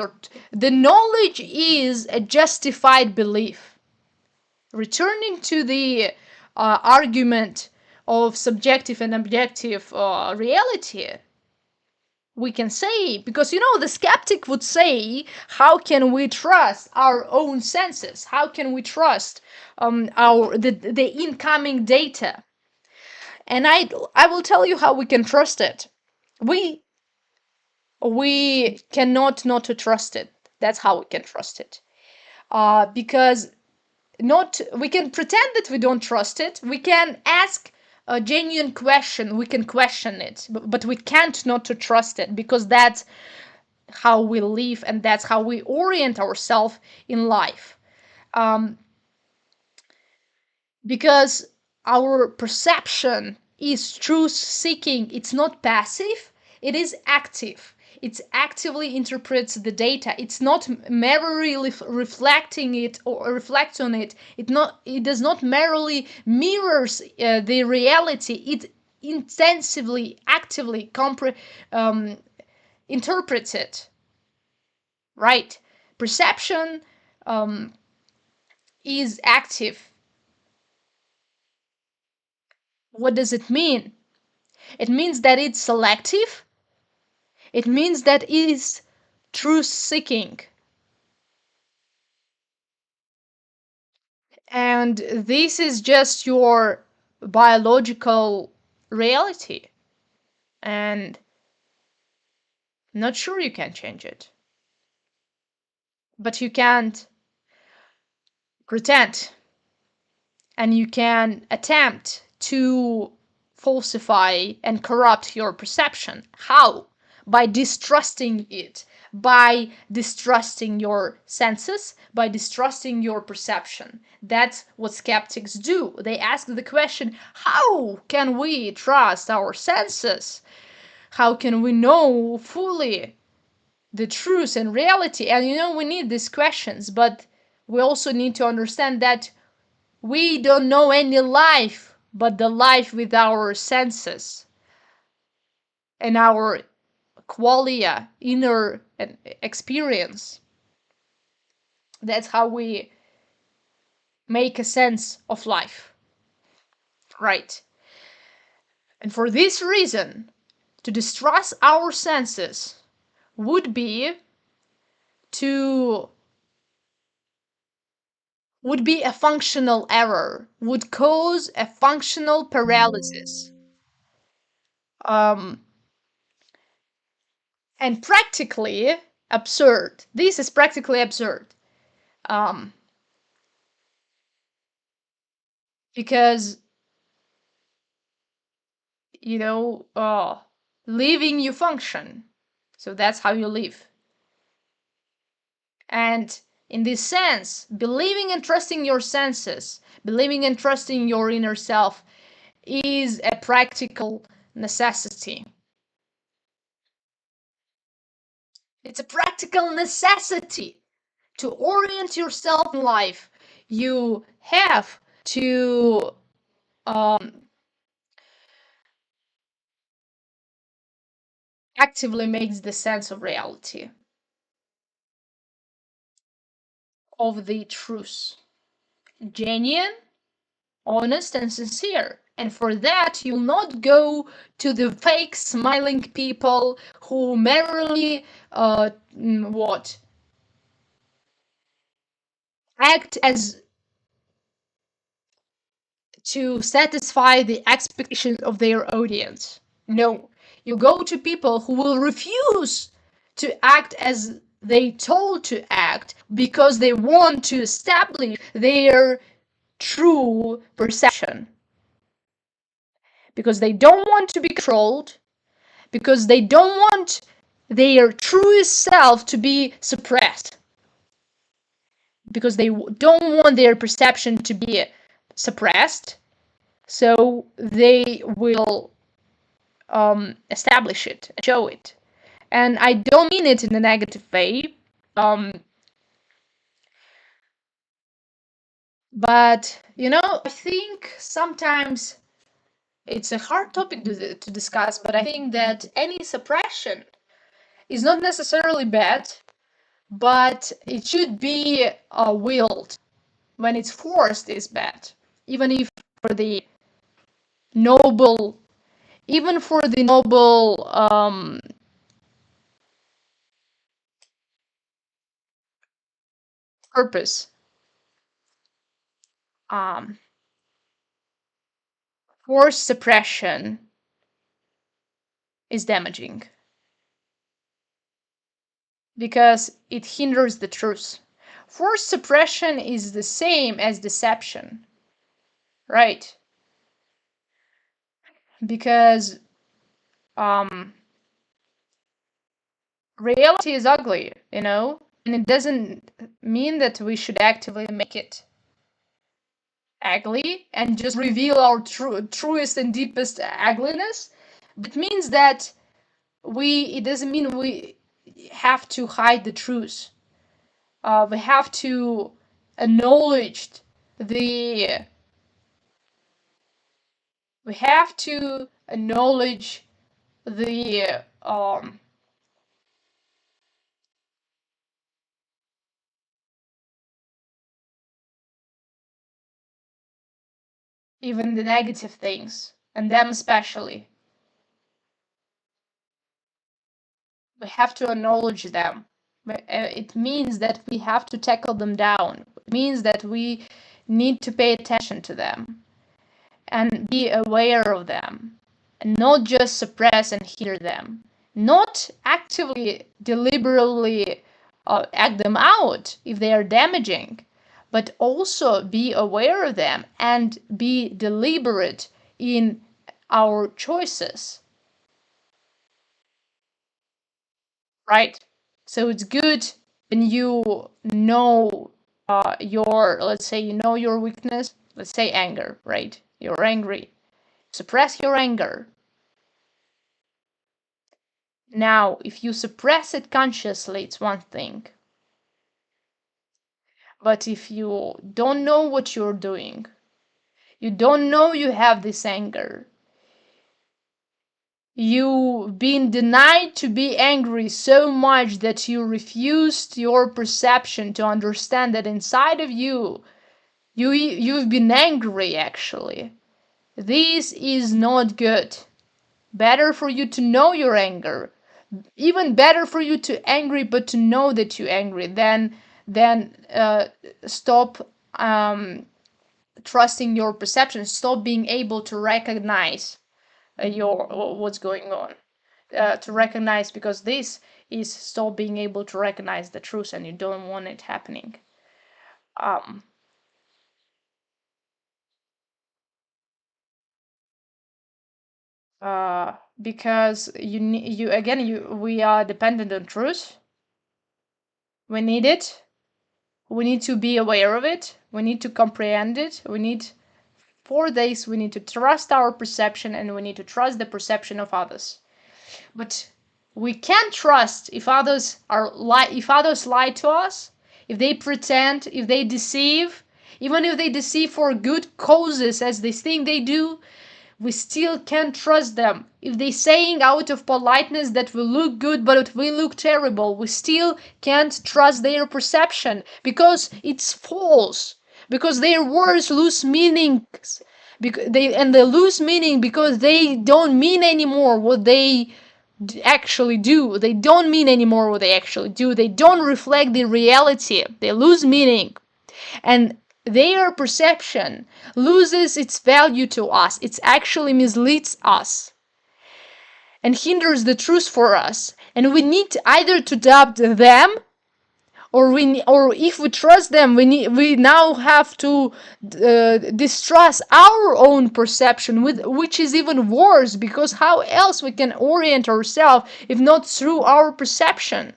The knowledge is a justified belief. Returning to the argument of subjective and objective reality, we can say, because the skeptic would say, how can we trust our own senses? How can we trust the incoming data? And I will tell you how we can trust it. We cannot not to trust it. That's how we can trust it. Because not we can pretend that we don't trust it. We can ask a genuine question. We can question it, but we can't not to trust it, because that's how we live and that's how we orient ourselves in life. Because our perception is truth seeking. It's not passive, it is active. It actively interprets the data. It's not merely reflecting it or reflects on it. It does not merely mirrors the reality. It intensively, actively interprets it. Right? Perception is active. What does it mean? It means that it's selective. It means that it is truth seeking. And this is just your biological reality. And not sure you can change it. But you can't pretend. And you can attempt to falsify and corrupt your perception. How? By distrusting it, by distrusting your senses, by distrusting your perception. That's what skeptics do. They ask the question, how can we trust our senses? How can we know fully the truth and reality? And we need these questions, but we also need to understand that we don't know any life but the life with our senses and our qualia, inner experience. That's how we make a sense of life. Right. And for this reason, to distrust our senses would be a functional error, would cause a functional paralysis. And practically absurd. This is practically absurd. Because living you function, so that's how you live. And in this sense, believing and trusting your senses, believing and trusting your inner self is a practical necessity. It's a practical necessity to orient yourself in life. You have to actively make the sense of reality. of the truth. Genuine, honest, and sincere. And for that, you'll not go to the fake smiling people who merely what act as to satisfy the expectations of their audience. No, you go to people who will refuse to act as they told to act because they want to establish their true perception. Because they don't want to be controlled, because they don't want their truest self to be suppressed, because they don't want their perception to be suppressed, so they will establish it, show it. And I don't mean it in a negative way, but I think sometimes it's a hard topic to discuss, but I think that any suppression is not necessarily bad, but it should be willed. When it's forced, is bad, even if for the noble, even for the noble purpose. Forced suppression is damaging because it hinders the truth. Forced suppression is the same as deception, right? Because reality is ugly, and it doesn't mean that we should actively make it ugly and just reveal our truest and deepest ugliness. It means that it doesn't mean we have to hide the truth. We have to acknowledge the we have to acknowledge the even the negative things, and them especially. We have to acknowledge them. It means that we have to tackle them down. It means that we need to pay attention to them and be aware of them, and not just suppress and hinder them. Not actively, deliberately act them out if they are damaging, but also be aware of them and be deliberate in our choices. Right? So it's good when you know let's say you know your weakness, let's say anger, right? You're angry. Suppress your anger. Now, if you suppress it consciously, it's one thing. But if you don't know what you're doing, you don't know you have this anger, you've been denied to be angry so much that you refused your perception to understand that inside of you've been angry actually. This is not good. Better for you to know your anger. Even better for you to angry, but to know that you're angry, than stop trusting your perception. Stop being able to recognize what's going on. To recognize, because this is stop being able to recognize the truth, and you don't want it happening. Because we are dependent on truth. We need it. We need to be aware of it. We need to comprehend it. We need to trust our perception, and we need to trust the perception of others. But we can't trust if others lie to us, if they pretend, if they deceive, even if they deceive for good causes as they think they do. we still can't trust them. If they're saying out of politeness that we look good but we look terrible, we still can't trust their perception because it's false. Because their words lose meanings. They lose meaning because they don't mean anymore what they actually do. They don't mean anymore what they actually do. They don't reflect the reality. They lose meaning. And their perception loses its value to us. It actually misleads us and hinders the truth for us. And we need either to doubt them, or if we trust them, we now have to distrust our own perception, which is even worse, because how else we can orient ourselves if not through our perception?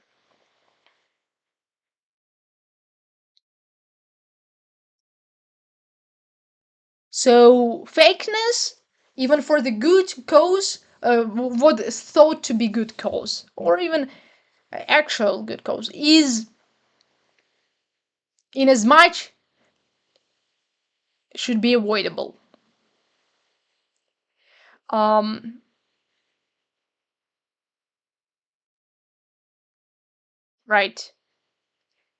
So fakeness, even for the good cause, what is thought to be good cause, or even actual good cause, is in as much should be avoidable. Um, right.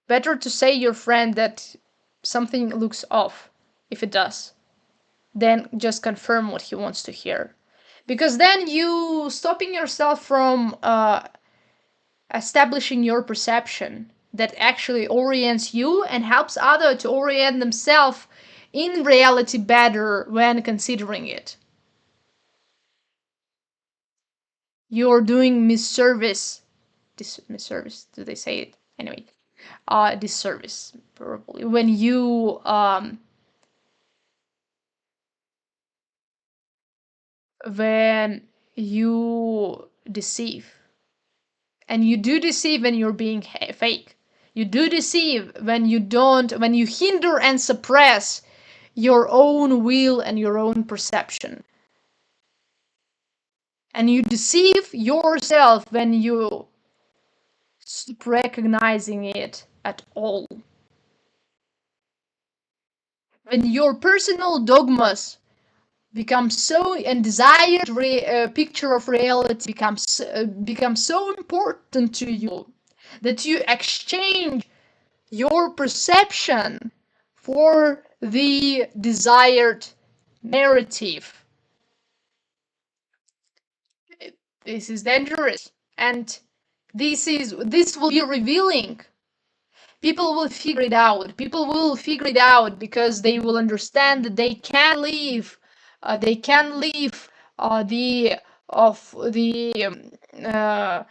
Better to say your friend that something looks off, if it does, than just confirm what he wants to hear. Because then you stopping yourself from establishing your perception that actually orients you and helps others to orient themselves in reality better when considering it. You're doing misservice. Misservice, do they say it? Anyway, disservice, probably. When you deceive. And you do deceive when you're being fake. You do deceive when you hinder and suppress your own will and your own perception. And you deceive yourself when you stop recognizing it at all. When your personal dogmas become so, and desired picture of reality becomes so important to you that you exchange your perception for the desired narrative. This is dangerous, and this will be revealing. People will figure it out. People will figure it out because they will understand that they can leave. They can leave the of the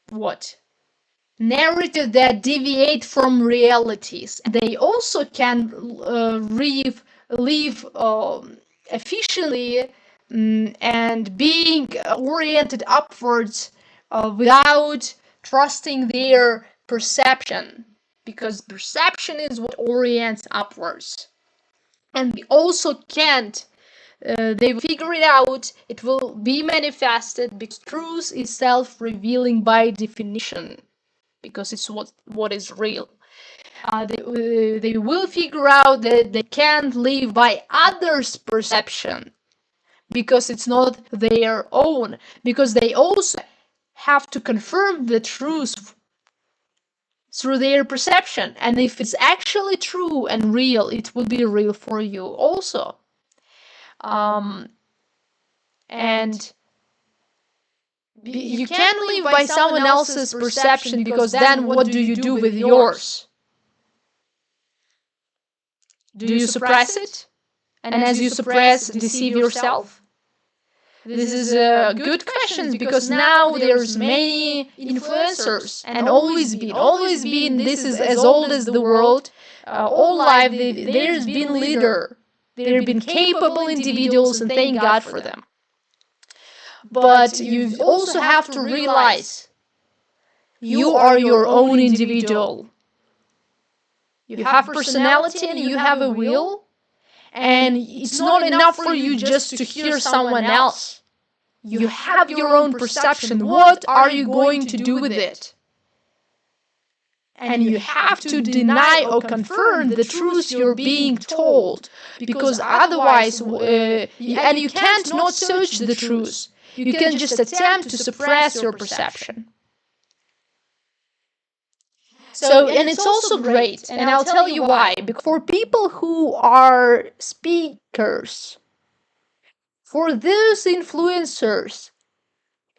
what narrative that deviate from realities. They also can live efficiently, and being oriented upwards without trusting their perception, because perception is what orients upwards. And they also can't they will figure it out, it will be manifested, because truth is self-revealing by definition, because it's what is real. They will figure out that they can't live by others' perception because it's not their own, because they also have to confirm the truth through their perception. And if it's actually true and real, it will be real for you also. And you can't live by someone else's perception, because then what do you do with yours? Do you suppress it? And as you suppress, deceive yourself? This is a good question, because now there's many influencers, and always been, this is as old as the world, all life there's been leader. There have been capable individuals, and thank God for them. But you also have to realize you are your own individual. You have personality and you have a will, and it's not enough for you just to hear someone else. You have your own perception. What are you going to do with it? and you have to deny or confirm the truth you're being told, because otherwise, and you can't not search the truth. You can just attempt to suppress your perception. So, and it's also great, and I'll tell you why. Because for people who are speakers, for those influencers,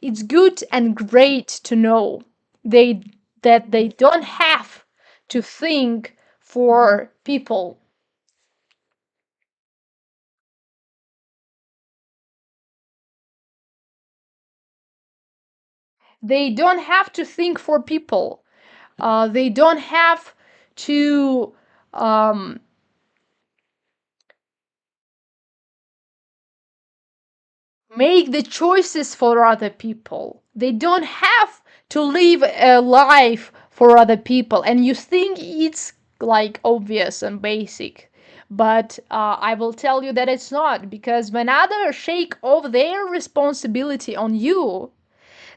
it's good and great to know that they don't have to think for people. They don't have to think for people. They don't have to make the choices for other people. They don't have to live a life for other people. And you think it's like obvious and basic, but I will tell you that it's not, because when others shake off their responsibility on you,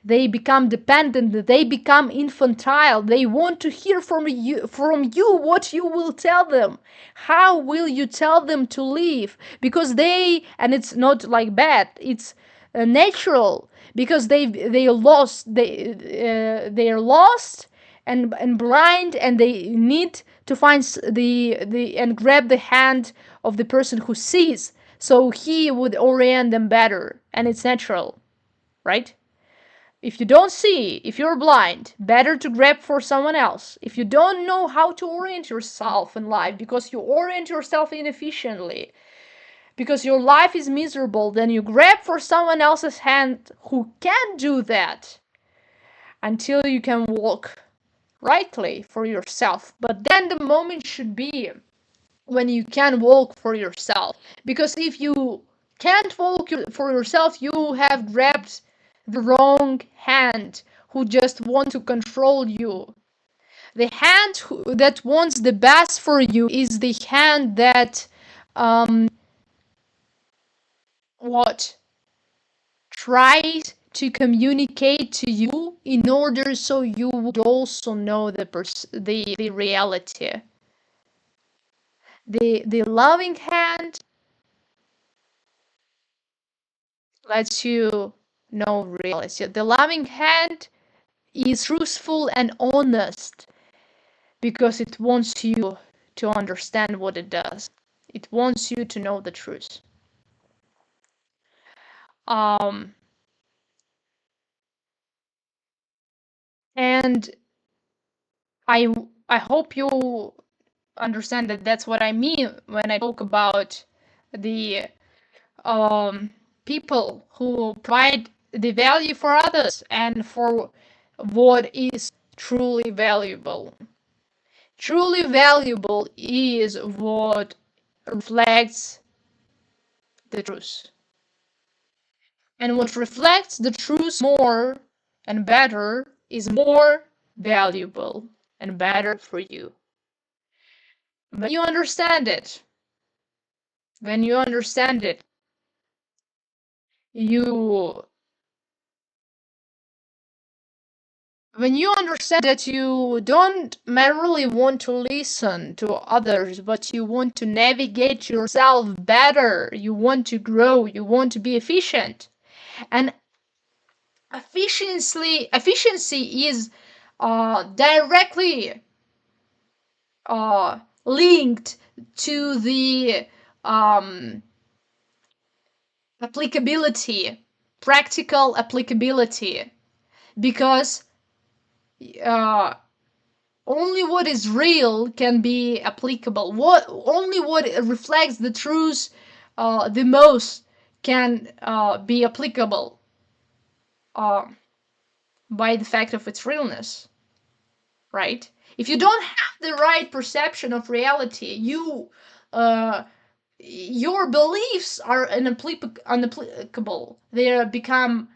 they become dependent, they become infantile, they want to hear from you what you will tell them, how will you tell them to live, because and it's not like bad, it's natural, because they lost, they are lost and blind, and they need to find the and grab the hand of the person who sees, so he would orient them better, and it's natural, right? If you don't see, if you're blind, better to grab for someone else. If you don't know how to orient yourself in life, because you orient yourself inefficiently, because your life is miserable, then you grab for someone else's hand who can do that until you can walk rightly for yourself. But then the moment should be when you can walk for yourself. Because if you can't walk for yourself, you have grabbed the wrong hand who just want to control you. The hand that wants the best for you is the hand that what tries to communicate to you in order so you would also know the reality. The loving hand lets you know reality. The loving hand is truthful and honest because it wants you to understand what it does. It wants you to know the truth. And I hope you understand that that's what I mean when I talk about the people who provide the value for others and for what is truly valuable. Truly valuable is what reflects the truth. And what reflects the truth more and better is more valuable and better for you. When you understand it, you when you understand that you don't merely want to listen to others, but you want to navigate yourself better, you want to grow, you want to be efficient. And efficiency is directly linked to the applicability, practical applicability, because only what is real can be applicable. Only what reflects the truth the most can be applicable by the fact of its realness, right? If you don't have the right perception of reality, your beliefs are unapplicable. They become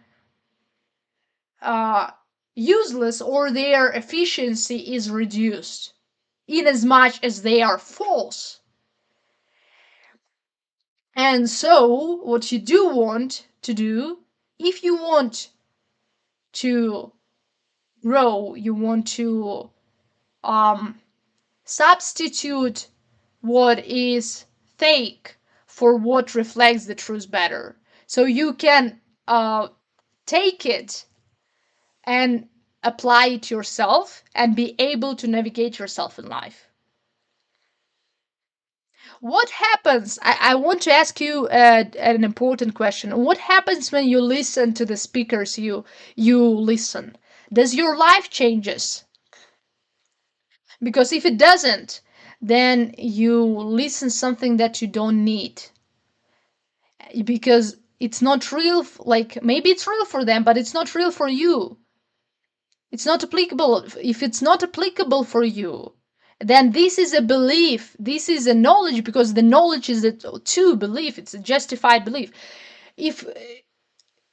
useless, or their efficiency is reduced, in as much as they are false. And so, what you do want to do, if you want to grow, you want to substitute what is fake for what reflects the truth better. So you can take it and apply it yourself and be able to navigate yourself in life. What happens? I want to ask you an important question. What happens when you listen to the speakers you listen? Does your life changes? Because if it doesn't, then you listen something that you don't need, because it's not real. Like, maybe it's real for them, but it's not real for you. It's not applicable. If it's not applicable for you, then this is a belief, this is a knowledge, because the knowledge is a true belief, it's a justified belief. If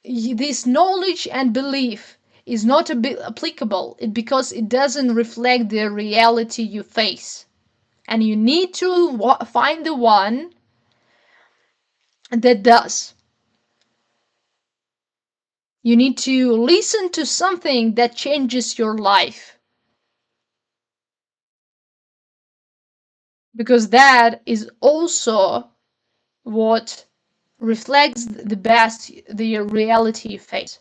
this knowledge and belief is not applicable, because it doesn't reflect the reality you face, and you need to find the one that does. You need to listen to something that changes your life, because that is also what reflects the best the reality you face,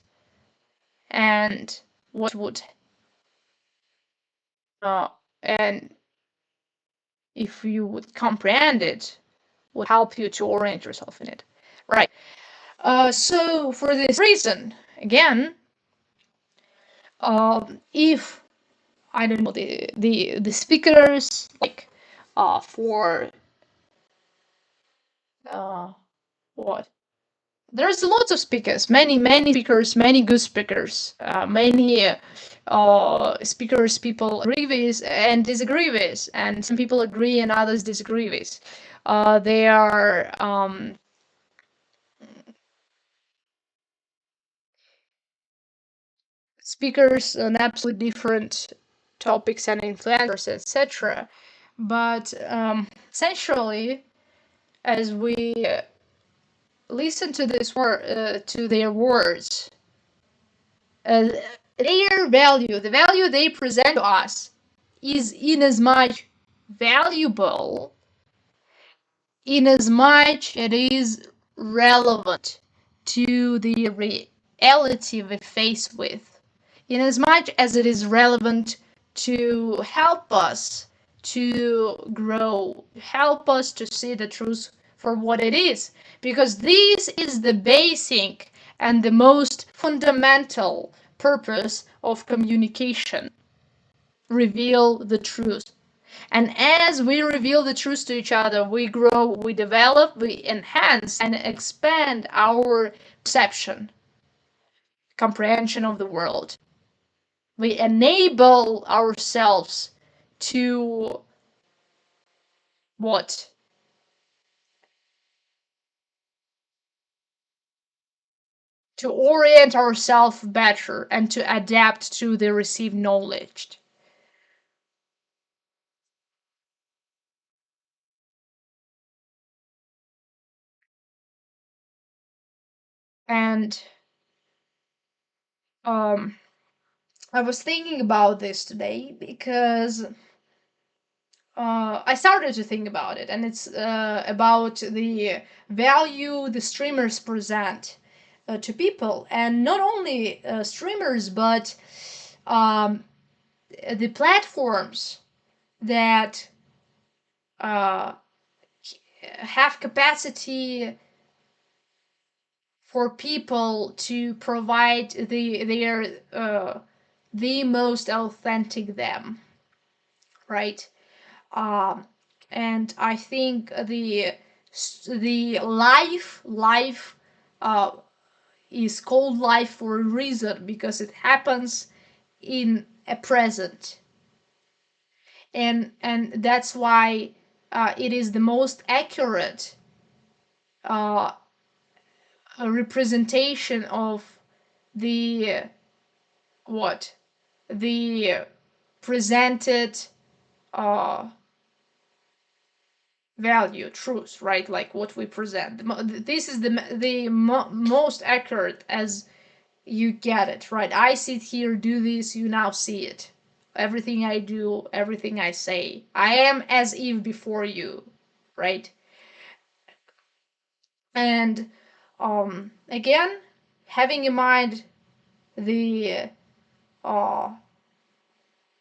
and what would and if you would comprehend it, would help you to orient yourself in it, right? So for this reason, again, if I don't know, the speakers, like for what, there's lots of speakers, many speakers, many good speakers, many speakers people agree with and disagree with, and some people agree and others disagree with. They are speakers on absolutely different topics and influencers, etc. But essentially, as we listen to to their words, their value, the value they present to us, is in as much valuable in as much it is relevant to the reality we face with, in as much as it is relevant to help us to grow, help us to see the truth for what it is, because this is the basic and the most fundamental purpose of communication: reveal the truth. And as we reveal the truth to each other, we grow, we develop, we enhance and expand our perception, comprehension of the world. We enable ourselves to what? To orient ourselves better and to adapt to the received knowledge. And I was thinking about this today because I started to think about it, and it's about the value the streamers present to people, and not only streamers, but um, the platforms that uh, have capacity for people to provide the most authentic them, right? Um, and I think the life uh, is called life for a reason, because it happens in a present, and that's why it is the most accurate uh, representation of the what the presented uh, value, truth, right? Like what we present. This is the most accurate as you get it, right? I sit here, do this, you now see it. everything I do, everything I say. I am as if before you, right? And again, having in mind the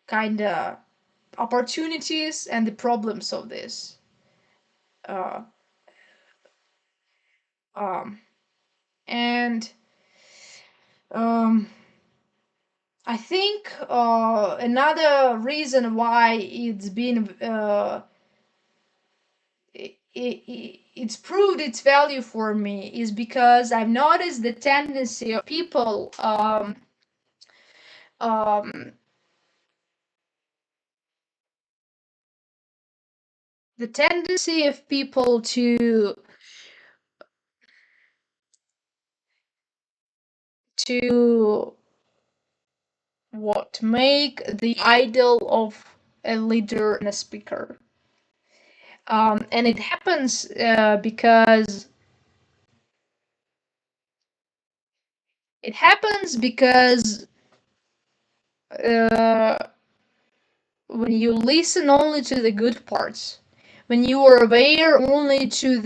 kind of opportunities and the problems of this. Uh, um, and um, I think another reason why it's proved its value for me is because I've noticed the tendency of people um, the tendency of people to what make the idol of a leader and a speaker. And it happens because uh, when you listen only to the good parts, when you are aware only to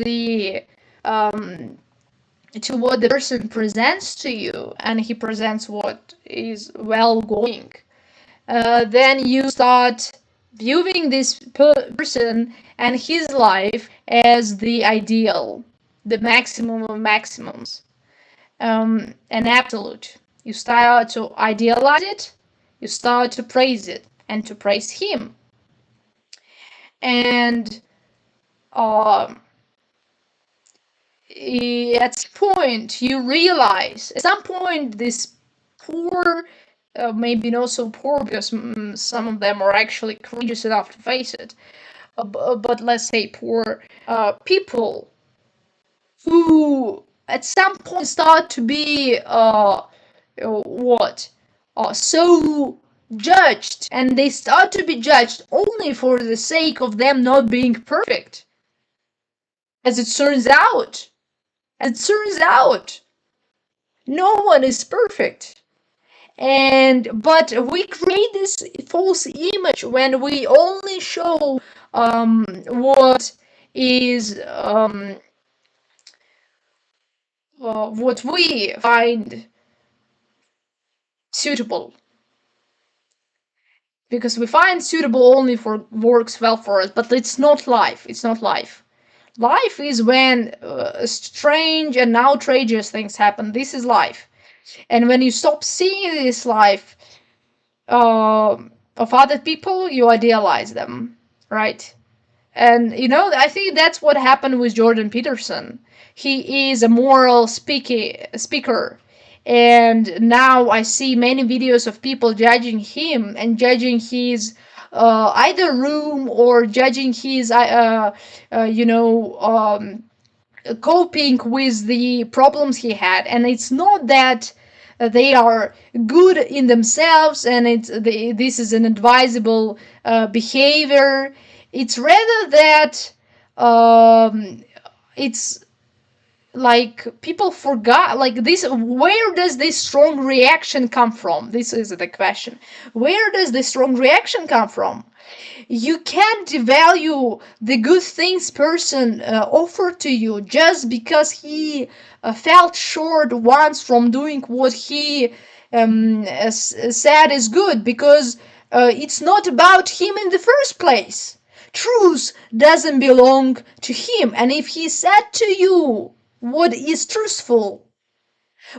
what the person presents to you, and he presents what is well going, then you start viewing this person and his life as the ideal, the maximum of maximums, an absolute. You start to idealize it, you start to praise it, and to praise him. And um, at some point, you realize, at some point, this poor, maybe not so poor because some of them are actually courageous enough to face it, but let's say poor people who at some point start to be what so judged, and they start to be judged only for the sake of them not being perfect. As it turns out, no one is perfect. But we create this false image when we only show what is what we find suitable, because we find suitable only for works well for us. But it's not life. It's not life. Life is when strange and outrageous things happen. This is life. And when you stop seeing this life of other people, you idealize them, right? And I think that's what happened with Jordan Peterson. He is a moral speaker, and now I see many videos of people judging him and judging his either room, or judging his coping with the problems he had. And it's not that they are good in themselves and this is an advisable behavior. It's rather that it's like people forgot, like, this, where does this strong reaction come from? This is the question. Where does this strong reaction come from? You can't devalue the good things person offered to you just because he felt short once from doing what he said is good, because it's not about him in the first place. Truth doesn't belong to him, and if he said to you what is truthful,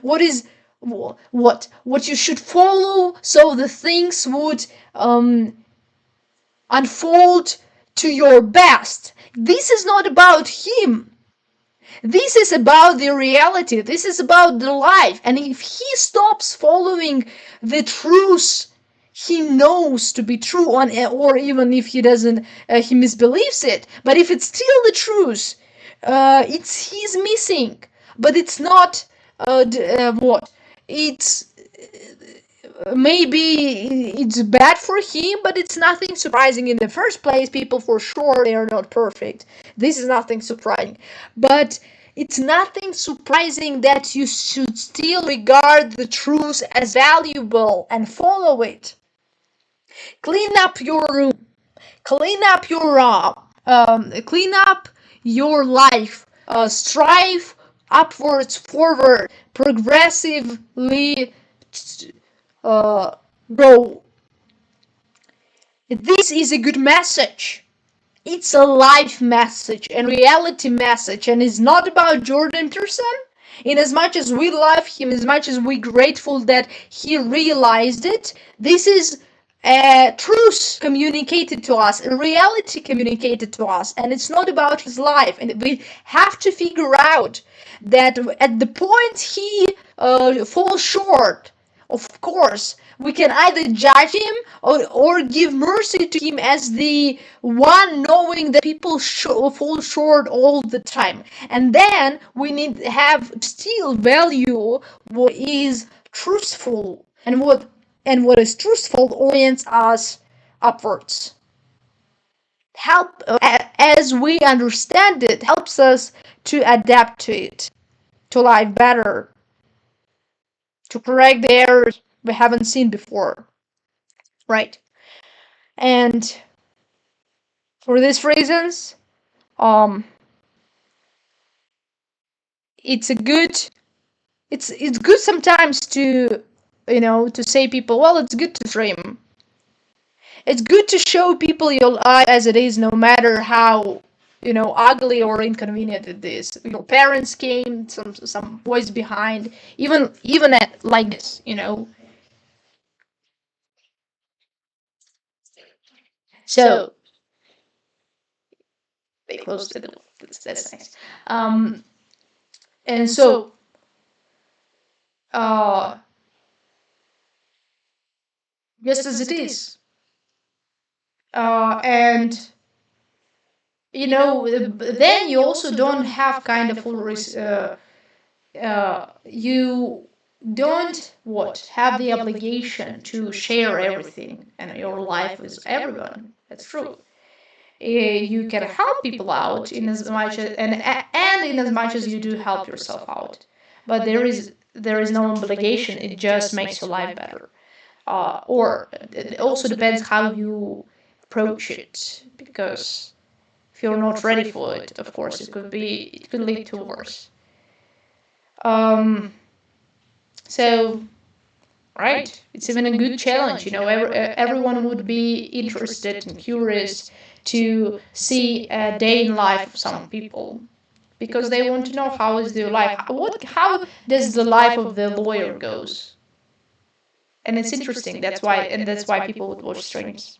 what is what you should follow, so the things would unfold to your best. This is not about him. This is about the reality. This is about the life. And if he stops following the truth he knows to be true, or even if he doesn't, he misbelieves it. But if it's still the truth, he's missing. But it's not what it's maybe it's bad for him, but it's nothing surprising in the first place. People, for sure, they are not perfect. This is nothing surprising. But it's nothing surprising that you should still regard the truth as valuable and follow it. Clean up your room. Clean up your life. Strive upwards, forward, progressively grow. This is a good message. It's a life message and reality message, and it's not about Jordan Peterson. In as much as we love him, as much as we're grateful that he realized it, this is a truth communicated to us, a reality communicated to us, and it's not about his life. And we have to figure out that at the point he falls short, of course, we can either judge him or give mercy to him as the one knowing that people fall short all the time. And then we need to have still value what is truthful, and what is truthful orients us upwards. Help as we understand it helps us to adapt to it, to life better, to correct the errors we haven't seen before. Right. And for these reasons, um, it's good sometimes to to say people, well, it's good to dream. It's good to show people your life as it is, no matter how ugly or inconvenient it is. Your parents came, some boys behind, even at like this. So they closed the door. That's nice. And so uh, just as it is, and then you also don't have kind of full you don't have the obligation to share everything and your life with everyone. That's true. You can help people out in as much as, and in as much as you do help yourself out, but there is no obligation. It just makes your life better. Or it also depends how you approach it, because if you're not ready for it, of course it could lead to worse. So right, it's even a good challenge. Everyone would be interested and curious to see a day in life of some people, because they want to know how is their life, how does the life of the lawyer goes. And it's interesting. That's why people would watch streams,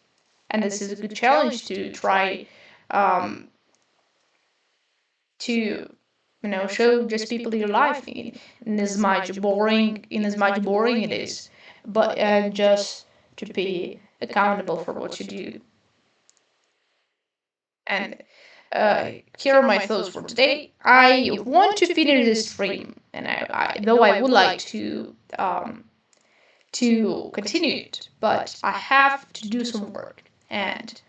and this is a good challenge to try to show just people your life in as much boring it is, but just to be accountable for what you do. And here are my thoughts for today. I want to finish this stream, and though I would like to continue it, but I have to do some work, and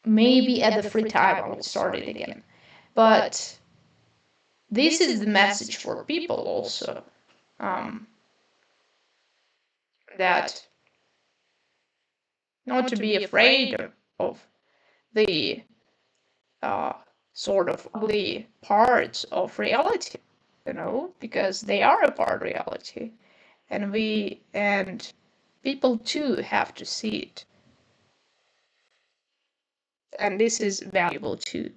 maybe at the free time I will start it again. But this is the message for people also, that not to be afraid of the sort of ugly parts of reality, because they are a part of reality, and people too have to see it, and this is valuable too.